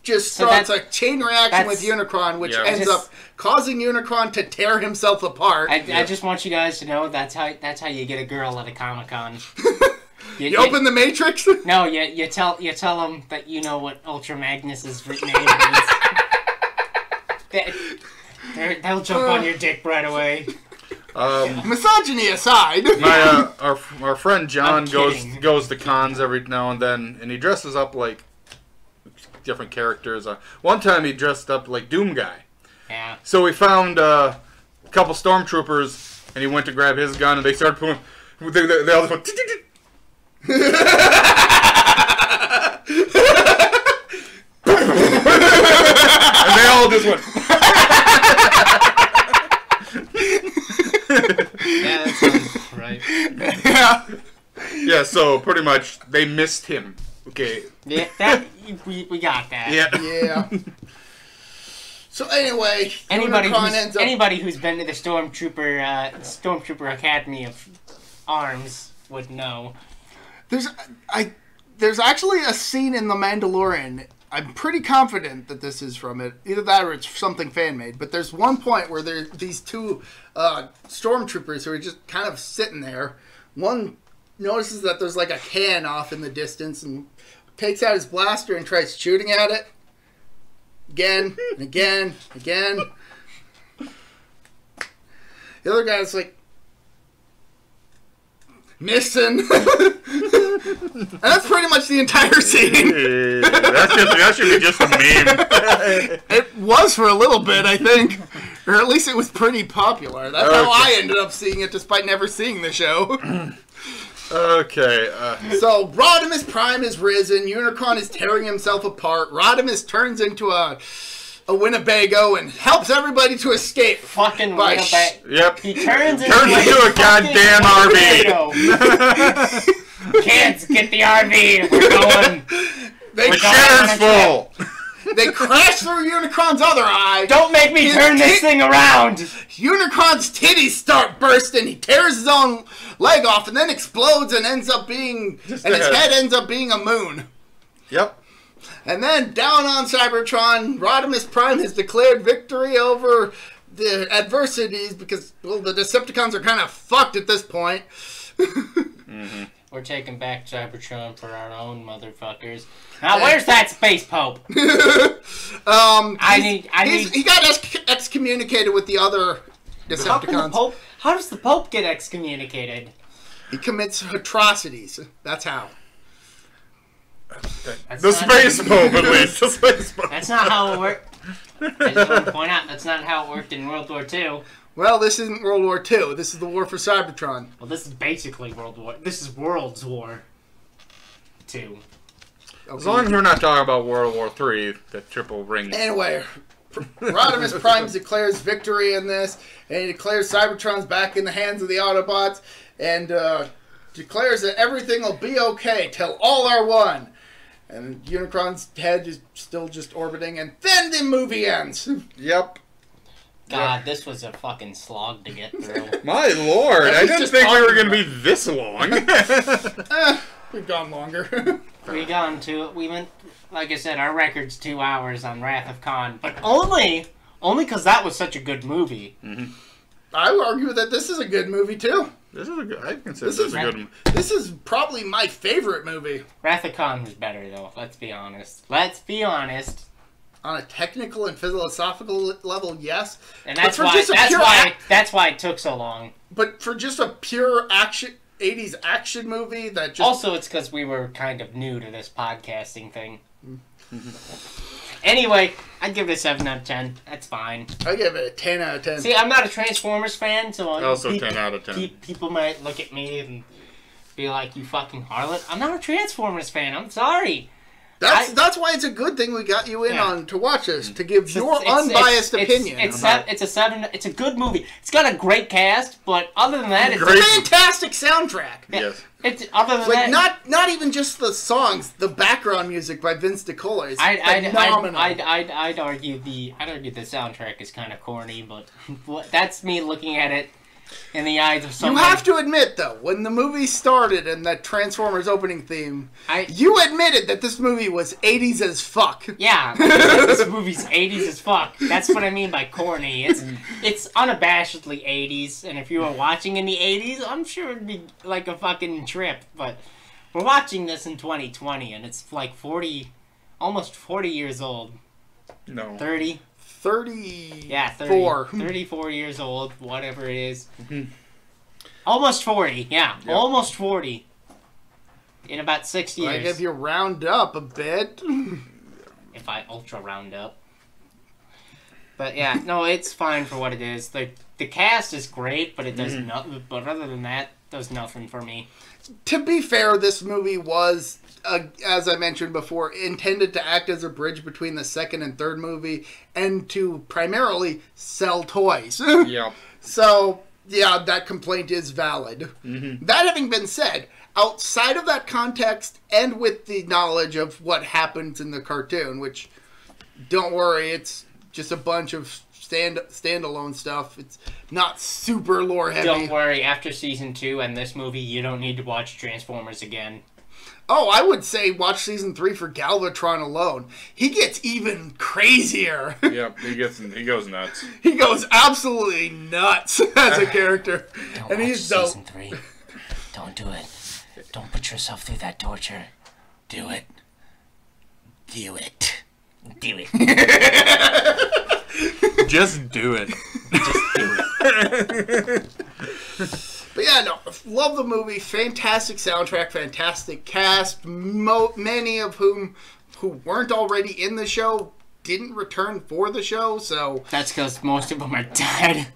Just starts a chain reaction with Unicron, which ends up causing Unicron to tear himself apart. I just want you guys to know that's how you get a girl at a Comic-Con. You open the Matrix? No, you tell them that you know what Ultra Magnus's name is. They'll jump on your dick right away. Misogyny aside, our friend John goes to cons every now and then, and he dresses up like different characters. One time he dressed up like Doom Guy. Yeah. So we found a couple stormtroopers, and he went to grab his gun, and they started pulling. They all just went. And they all just went. Yeah, that sounds right. yeah. Yeah, so pretty much they missed him. Okay. Yeah, we got that. Yeah. So anyway, Anybody who's been to the Stormtrooper Academy of arms would know. There's actually a scene in The Mandalorian. I'm pretty confident that this is from it. Either that or it's something fan-made. But there's one point where there these two stormtroopers who are just kind of sitting there. One notices that there's like a can off in the distance and takes out his blaster and tries shooting at it. Again, and again, again. The other guy's like, missing. And that's pretty much the entire scene. That should be just a meme. It was for a little bit, I think. Or at least it was pretty popular. That's how I ended up seeing it, despite never seeing the show. Okay. So, Rodimus Prime is risen. Unicron is tearing himself apart. Rodimus turns into a Winnebago and helps everybody to escape. Fucking Winnebago. Yep. He turns into a goddamn RV. Kids, get the RV. We're going. The shitter's full. They crash through Unicron's other eye. Don't make me turn this thing around. Unicron's titties start bursting. He tears his own leg off and then explodes and ends up being... his head ends up being a moon. Yep. And then down on Cybertron, Rodimus Prime has declared victory over the adversities because, well, the Decepticons are kind of fucked at this point. Mm-hmm. We're taking back Cybertron for our own motherfuckers. Now, where's that space pope? He got excommunicated with the other Decepticons. How does the Pope get excommunicated? He commits atrocities. That's how. The Space Pope, at least. The Space Pope. That's not how it worked. I just want to point out, that's not how it worked in World War II. Well, this isn't World War II. This is the war for Cybertron. Well, this is basically World War... This is World's War II. Okay. As long as we're not talking about World War III, the triple ring. Anyway, Rodimus Prime declares victory in this, and he declares Cybertron's back in the hands of the Autobots, and declares that everything will be okay till all are one. And Unicron's head is still just orbiting, and then the movie ends. Yep. God, this was a fucking slog to get through. My lord, I didn't think we were going to be this long. We've gone longer. We went, like I said, our record's 2 hours on Wrath of Khan, but only because that was such a good movie. Mm-hmm. I would argue that this is a good movie, too. I consider this a good one. This is probably my favorite movie. Wrath of Khan was better, though. Let's be honest. Let's be honest. On a technical and philosophical level, yes. And that's why it took so long. But for just a pure 80s action movie that just... Also, it's because we were kind of new to this podcasting thing. Anyway, I'd give it a 7 out of 10. That's fine. I give it a 10 out of 10. See, I'm not a Transformers fan, so... Also 10 out of 10. People might look at me and be like, you fucking harlot. I'm not a Transformers fan. I'm sorry. That's why it's a good thing we got you in on to watch this, to give your unbiased opinion. It's a 7. It's a good movie. It's got a great cast, but other than that, it's a fantastic soundtrack. Yes. It's other than that, not even just the songs, the background music by Vince DiCola is phenomenal. I'd argue the soundtrack is kind of corny, but that's me looking at it in the eyes of someone. You have to admit, though, when the movie started and that Transformers opening theme, you admitted that this movie was 80s as fuck. Yeah, this movie's 80s as fuck. That's what I mean by corny. It's unabashedly 80s, and if you were watching in the 80s, I'm sure it'd be like a fucking trip. But we're watching this in 2020, and it's like almost 40 years old. No. 30. 30. Yeah, 34 years old, whatever it is. Mm-hmm. Almost 40, yeah. Yep. Almost 40. In about 6 years. Like if you round up a bit. If I ultra round up. But yeah, no, it's fine for what it is. The cast is great, but it does nothing. But other than that, does nothing for me. To be fair, this movie was... as I mentioned before, intended to act as a bridge between the second and third movie and to primarily sell toys. Yeah. So, yeah, that complaint is valid. Mm-hmm. That having been said, outside of that context and with the knowledge of what happens in the cartoon, which, don't worry, it's just a bunch of standalone stuff. It's not super lore heavy. Don't worry, after season 2 and this movie, you don't need to watch Transformers again. Oh, I would say watch season 3 for Galvatron alone. He gets even crazier. Yep, he goes nuts. He goes absolutely nuts as a character. Don't watch season 3. Don't do it. Don't put yourself through that torture. Do it. Do it. Do it. Just do it. Just do it. But yeah, no, love the movie. Fantastic soundtrack, fantastic cast. Many of whom who weren't already in the show didn't return for the show, so... That's because most of them are dead.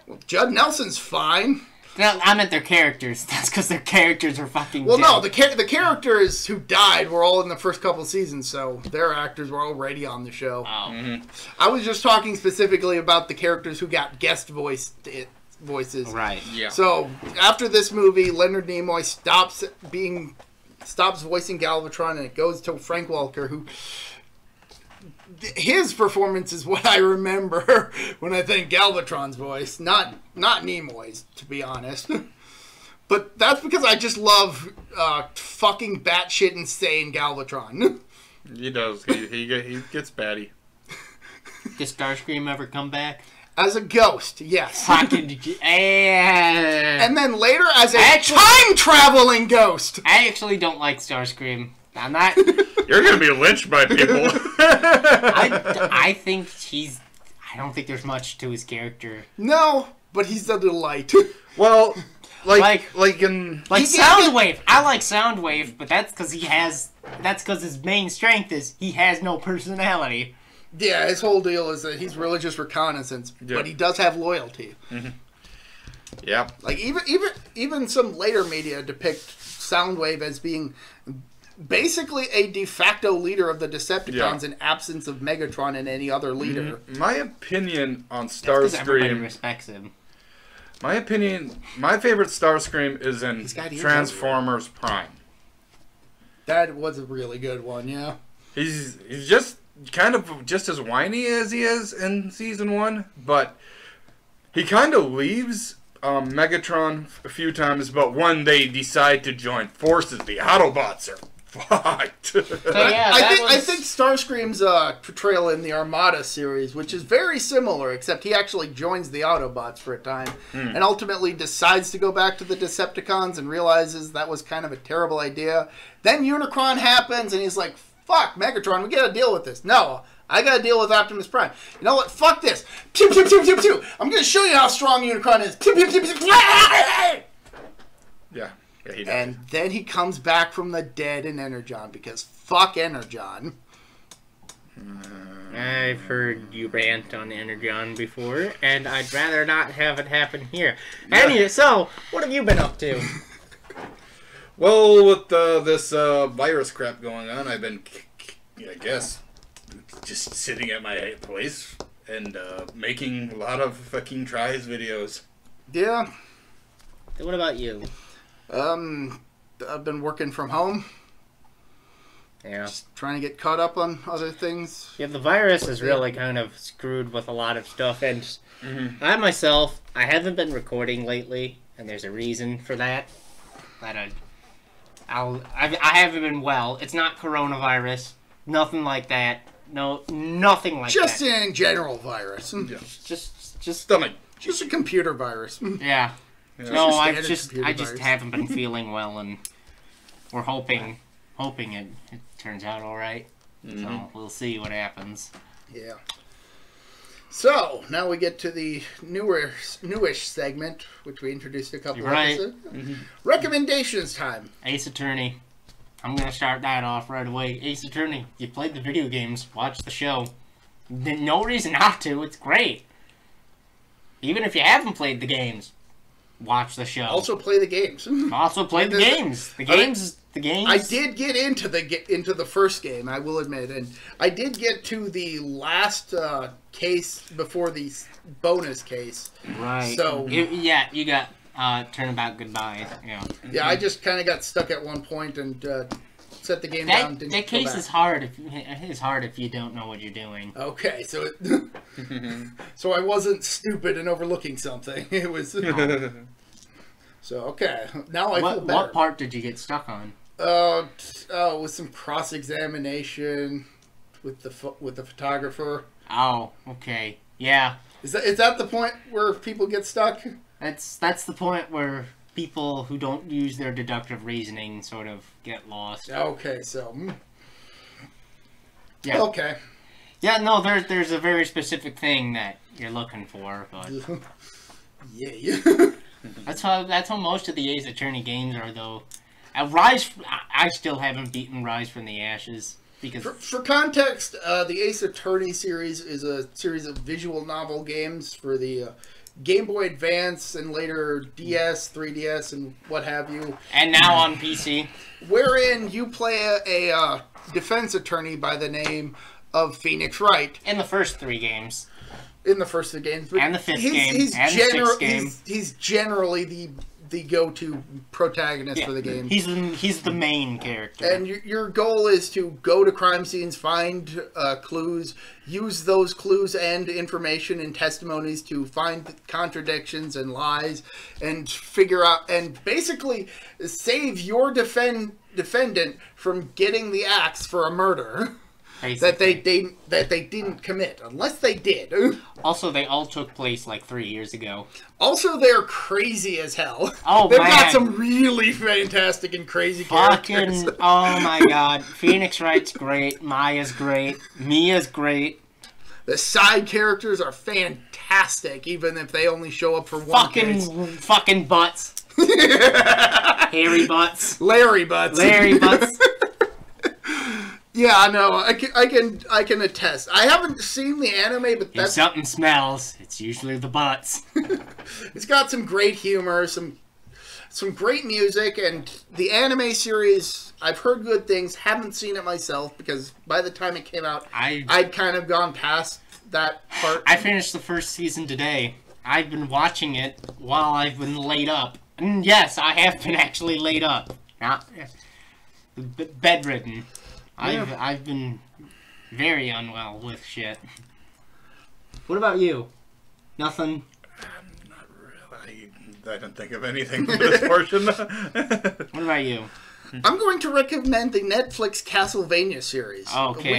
Well, Judd Nelson's fine. No, I meant their characters. That's because their characters are fucking Well, dead. no, the characters who died were all in the first couple seasons, so their actors were already on the show. Oh. Mm-hmm. I was just talking specifically about the characters who got guest voices. Right. Yeah. So after this movie, Leonard Nimoy stops voicing Galvatron, and it goes to Frank Welker, who his performance is what I remember when I think Galvatron's voice, not Nimoy's, to be honest. But that's because I just love fucking batshit insane Galvatron. He does. He gets batty. Does Starscream ever come back? As a ghost, yes. Fucking. And then later as a Actually- time-traveling ghost. I actually don't like Starscream. I'm not. You're gonna be lynched by people. I think he's. I don't think there's much to his character. No, but he's a delight. Well, like Like in Soundwave. I like Soundwave, but that's because he has. That's because his main strength is he has no personality. Yeah, his whole deal is that he's really just reconnaissance, but he does have loyalty. Mm-hmm. Yeah. Like even some later media depict Soundwave as being basically a de facto leader of the Decepticons in absence of Megatron and any other leader. My opinion on Because everybody Starscream. respects him. My favorite Starscream is in got ears Transformers Prime. That was a really good one, yeah. He's just kind of just as whiny as he is in season 1, but he kind of leaves Megatron a few times, but when they decide to join forces, the Autobots are fucked. So yeah, I think Starscream's portrayal in the Armada series, which is very similar, except he actually joins the Autobots for a time, and ultimately decides to go back to the Decepticons and realizes that was kind of a terrible idea. Then Unicron happens, and he's like, fuck, Megatron, we gotta deal with this. No, I gotta deal with Optimus Prime. You know what? Fuck this. Pew, pew, pew, pew, pew. I'm gonna show you how strong Unicron is. Pew, pew, pew, pew, pew. Yeah, he does. And then he comes back from the dead in Energon, because fuck Energon. I've heard you rant on Energon before, and I'd rather not have it happen here. Anyway, so, what have you been up to? Well, with this virus crap going on, I've been, I guess, just sitting at my place and making a lot of fucking tries videos. Yeah. What about you? I've been working from home, Yeah. just trying to get caught up on other things. Yeah, the virus is really kind of screwed with a lot of stuff, and I myself, I haven't been recording lately, and there's a reason for that. I haven't been well. It's not coronavirus, nothing like that. No, nothing like Just that. in general virus. Yeah. Just Stomach. Just a computer virus. yeah. Yeah. No, Just a I standard just computer virus. haven't been feeling well, and we're hoping it turns out all right. So we'll see what happens. Yeah. So, now we get to the newish segment, which we introduced a couple You're right. episodes. Recommendations time. Ace Attorney. I'm gonna start that off right away. Ace Attorney. You played the video games, watch the show. No reason not to. It's great. Even if you haven't played the games, watch the show. Also play the games. Also play the games. The games. I did get into the first game, I will admit, and I did get to the last case before the bonus case. Right. So you got Turnabout Goodbye. Yeah. Yeah, I just kind of got stuck at one point and set the game down. Didn't That go case back. is hard. It is hard if you don't know what you're doing. Okay, so So I wasn't stupid and overlooking something. It was... So, okay. Now I feel better. What part did you get stuck on? With some cross-examination with the photographer. Oh, okay. Yeah. Is that the point where people get stuck? That's the point where people who don't use their deductive reasoning sort of get lost. Okay, so... Yeah. Okay. Yeah, no, there's a very specific thing that you're looking for, but... Yeah. That's how most of the Ace Attorney games are, though. Rise, I still haven't beaten Rise from the Ashes because for context, the Ace Attorney series is a series of visual novel games for the Game Boy Advance and later DS, 3DS, and what have you. And now on PC, wherein you play a defense attorney by the name of Phoenix Wright. In the first 3 games. In the first 3 games. And the 5th game. And the 6th game. He's generally the go-to protagonist for the game. He's the main character. And your goal is to go to crime scenes, find clues, use those clues and information and testimonies to find contradictions and lies, and figure out and basically save your defendant from getting the axe for a murder. Basically. that they didn't commit, unless they did. Also, they all took place like 3 years ago. Also, they're crazy as hell. Oh, They've man. got some really fantastic and crazy characters. Oh my god. Phoenix Wright's great. Maya's great. Mia's great. The side characters are fantastic, even if they only show up for one case. Fucking butts. Hairy butts. Larry butts. Larry butts. Yeah, I know. I can attest. I haven't seen the anime, but if something smells, it's usually the butts. It's got some great humor, some great music, and the anime series. I've heard good things. Haven't seen it myself because by the time it came out, I'd kind of gone past that part. I finished the first season today. I've been watching it while I've been laid up. And yes, I have been actually laid up, not bedridden. I've been very unwell with shit. What about you? Nothing? Not really. I didn't think of anything for this portion. What about you? I'm going to recommend the Netflix Castlevania series. Okay.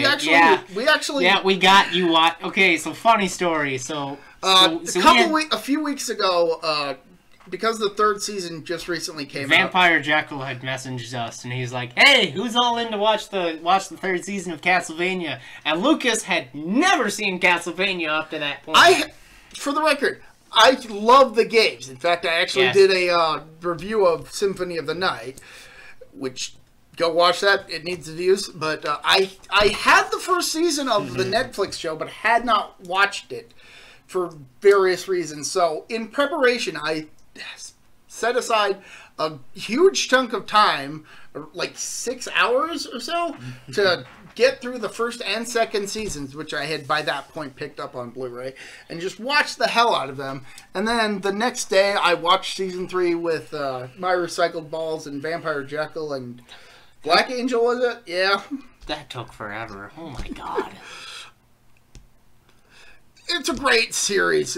We got you. Okay, so funny story. A few weeks ago, because the 3rd season just recently came out. Vampire Jekyll had messaged us, and he's like, "Hey, who's all in to watch the 3rd season of Castlevania?" And Lucas had never seen Castlevania up to that point. For the record, I love the games. In fact, I actually did a review of Symphony of the Night, which go watch that. It needs views. But I had the first season of the Netflix show, but had not watched it for various reasons. So in preparation, I set aside a huge chunk of time, like 6 hours or so, to get through the first and second seasons, which I had by that point picked up on Blu-ray, and just watched the hell out of them. And then the next day, I watched season 3 with My Recycled Balls and Vampire Jekyll and Black Angel, was it? Yeah. That took forever. Oh my god. It's a great series.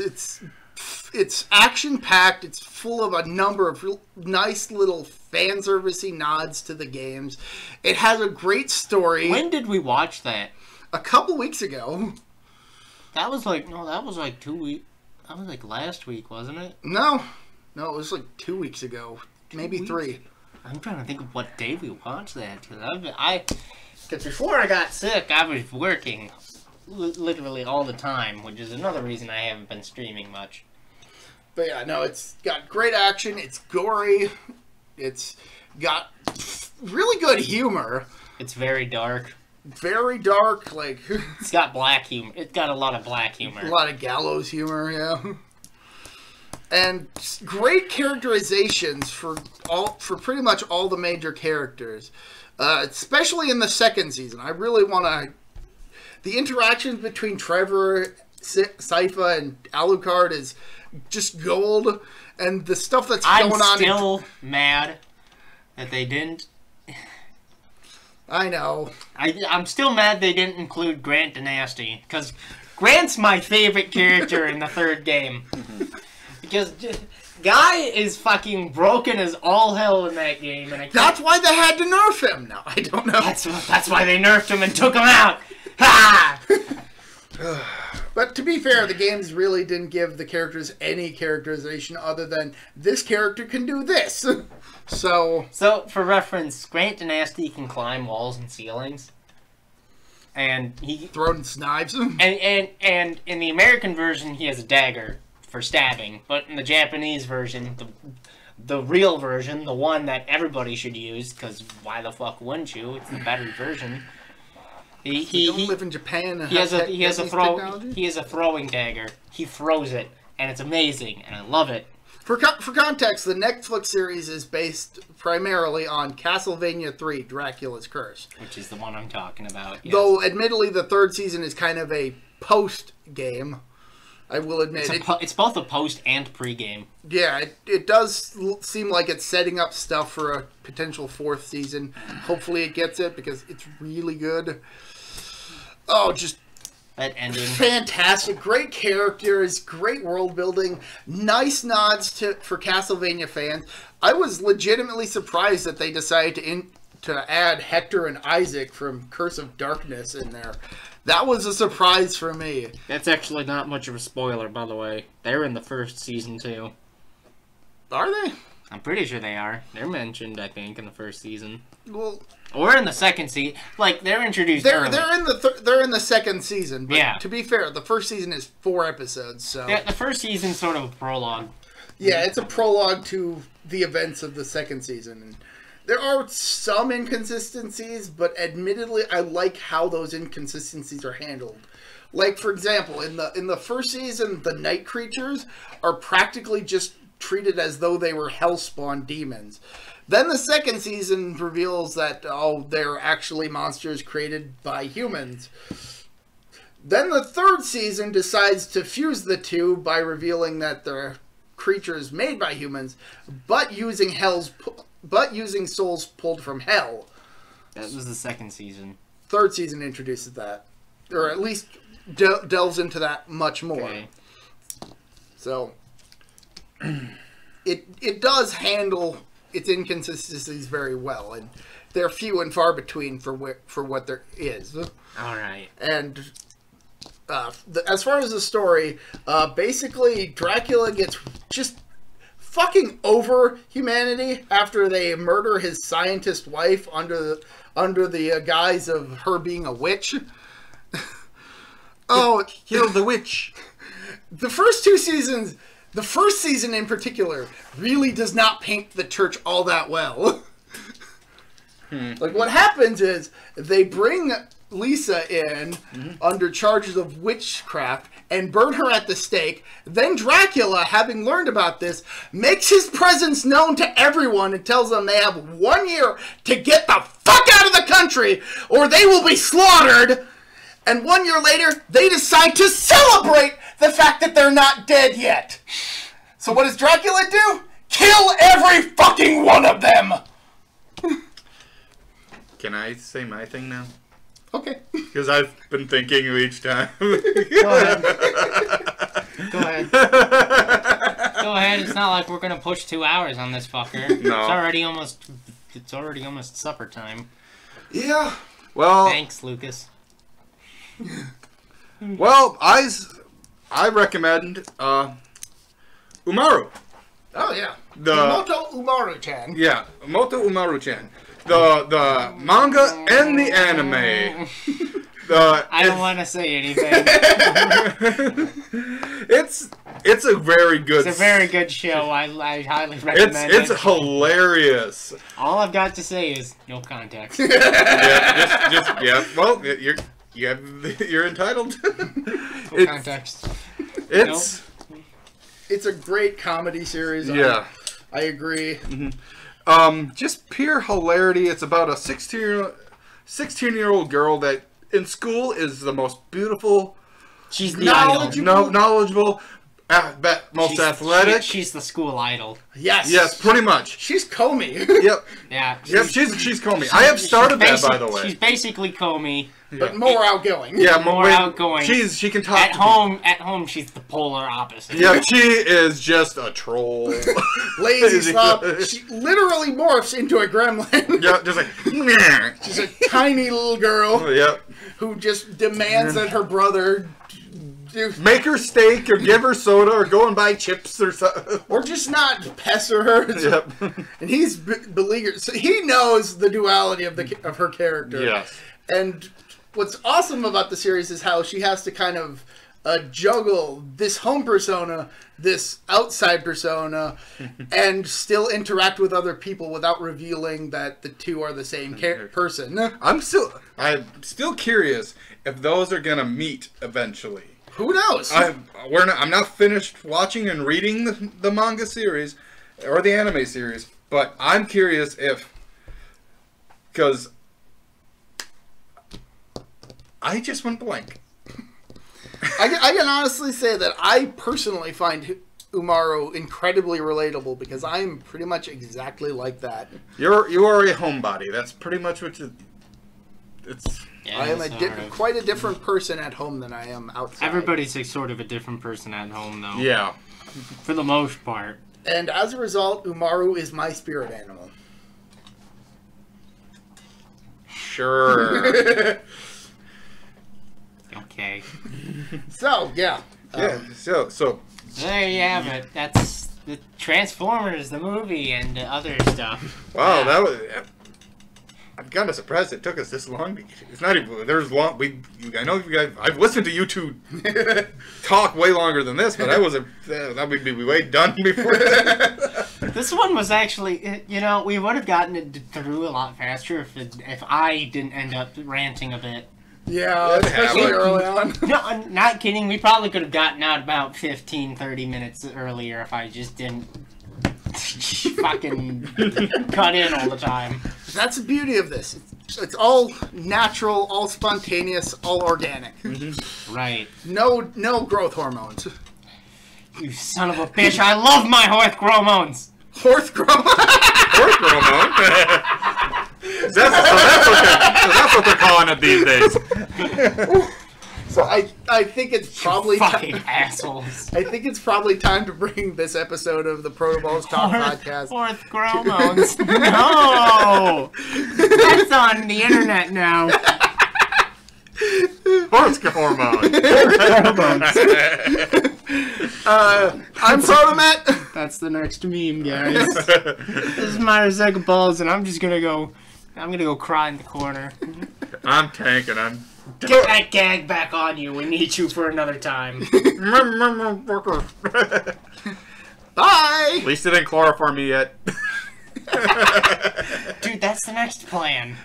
It's action-packed. It's full of a number of nice little fan-servicey nods to the games. It has a great story. When did we watch that? A couple weeks ago. That was like 2 weeks. That was like last week, wasn't it? No, it was like 2 weeks ago. Maybe 3. I'm trying to think of what day we watched that. Because before I got sick, I was working literally all the time, which is another reason I haven't been streaming much. But yeah, no, it's got great action. It's gory. It's got really good humor. It's very dark. Very dark, like... It's got black humor. It's got a lot of black humor. A lot of gallows humor, yeah. And great characterizations for pretty much all the major characters. Especially in the second season. I really want to... The interactions between Trevor, Sypha, and Alucard is just gold. And the stuff that's going on... I'm still mad that they didn't... I know. I'm still mad they didn't include Grant Dynasty. Because Grant's my favorite character in the third game. Because Guy is fucking broken as all hell in that game. And that's why they had to nerf him. No, I don't know. That's why they nerfed him and took him out. Ha! But to be fair, the games really didn't give the characters any characterization other than this character can do this. So for reference, Grant Dynasty can climb walls and ceilings. And he throws knives. And in the American version, he has a dagger for stabbing. But in the Japanese version, the real version, the one that everybody should use, because why the fuck wouldn't you? It's the better version. He don't live in Japan. And he has a throwing dagger. He throws it, and it's amazing, and I love it. For context, the Netflix series is based primarily on Castlevania 3: Dracula's Curse, which is the one I'm talking about. Yes. Though, admittedly, the third season is kind of a post game. I will admit it's both a post and pre-game. Yeah, it does seem like it's setting up stuff for a potential fourth season. Hopefully, it gets it because it's really good. Oh, just that ending. Fantastic. Great characters, great world building, nice nods for Castlevania fans. I was legitimately surprised that they decided to add Hector and Isaac from Curse of Darkness in there. That was a surprise for me. That's actually not much of a spoiler, by the way. They're in the first season, too. Are they? I'm pretty sure they are. They're mentioned, I think, in the first season. Well, or in the second season. Like, they're introduced early. They're in the second season. But yeah. To be fair, the first season is 4 episodes, so... Yeah, the first season's sort of a prologue. Yeah, it's a prologue to the events of the second season. And there are some inconsistencies, but admittedly, I like how those inconsistencies are handled. Like, for example, in the first season, the night creatures are practically just treated as though they were hellspawn demons. Then the second season reveals that, they're actually monsters created by humans. Then the third season decides to fuse the two by revealing that they're creatures made by humans, but using souls pulled from hell. That was the second season. Third season introduces that, or at least delves into that much more. Okay. So it does handle its inconsistencies very well, and they're few and far between for what there is. All right. And as far as the story, basically Dracula gets just fucking over humanity after they murder his scientist wife under the guise of her being a witch. Kill the witch. The first two seasons, the first season in particular, really does not paint the church all that well. Like, what happens is they bring Lisa in under charges of witchcraft and burn her at the stake. Then Dracula, having learned about this, makes his presence known to everyone and tells them they have 1 year to get the fuck out of the country or they will be slaughtered. And 1 year later, they decide to celebrate the fact that they're not dead yet. So what does Dracula do? Kill every fucking one of them! Can I say my thing now? Okay. Because I've been thinking each time. Go ahead. Go ahead. Go ahead. It's not like we're gonna push 2 hours on this fucker. No. It's already almost supper time. Yeah. Well. Thanks, Lucas. Well, I recommend Umaru. Oh yeah. The Moto Umaru-chan. Yeah, Moto Umaru-chan. The manga and the anime. I don't want to say anything. It's a very good. It's a very good show. I highly recommend it. It's hilarious. All I've got to say is no context. Yeah. Well, you're entitled. No context. It's a great comedy series. Yeah, I agree. Just pure hilarity. It's about a 16-year-old girl that in school is the most beautiful. She's the knowledgeable, Most athletic. She's the school idol. Yes. Yes, pretty much. She's Comey. Yep. Yeah. Yep, she's Comey. I have started that, by the way. She's basically Comey. But more outgoing. Yeah, more outgoing. She can talk at home, she's the polar opposite. Yeah, she is just a troll. Lazy slob. She literally morphs into a gremlin. Yeah, just like She's a tiny little girl. Yep. Who just demands that her brother make her steak or give her soda or go and buy chips or something. Or just not pester her. Yep. And he's beleaguered. So he knows the duality of her character. Yes. And what's awesome about the series is how she has to kind of juggle this home persona, this outside persona, and still interact with other people without revealing that the two are the same person. I'm still curious if those are gonna meet eventually. Who knows? I'm not finished watching and reading the manga series or the anime series, but I'm curious because I just went blank. I can honestly say that I personally find Umaru incredibly relatable because I'm pretty much exactly like that. You are a homebody. That's pretty much what it's. Yeah, I am quite a different person at home than I am outside. Everybody's sort of a different person at home, though. Yeah. For the most part. And as a result, Umaru is my spirit animal. Sure. Okay. So, yeah. So. There you have it. That's the Transformers, the movie, and other stuff. Wow, yeah. that was. I'm kind of surprised it took us this long. It's not even. There's long. I know you guys. I've listened to you two talk way longer than this, but I wasn't. That would be way done before. This one was actually. We would have gotten it through a lot faster if I didn't end up ranting a bit. Yeah, especially early on. No, I'm not kidding. We probably could have gotten out about 15, 30 minutes earlier if I just didn't fucking cut in all the time. That's the beauty of this. It's all natural, all spontaneous, all organic. Mm-hmm. Right. No growth hormones. You son of a bitch! I love my hormones. Horse hormone. That's what they're calling it these days. So I think it's probably fucking assholes. I think it's probably time to bring this episode of the ProtoBalls Talk podcast. Fourth hormones. No, that's on the internet now. Horse hormone. I'm ProtoMet. That's the next meme, guys. This is my second balls, and I'm gonna go cry in the corner. I'm Tank, and I'm. Get that gag back on you. We need you for another time. Bye. At least it didn't chloroform me yet. Dude, that's the next plan.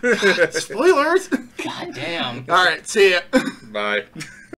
Spoilers. God damn. All right, see ya. Bye.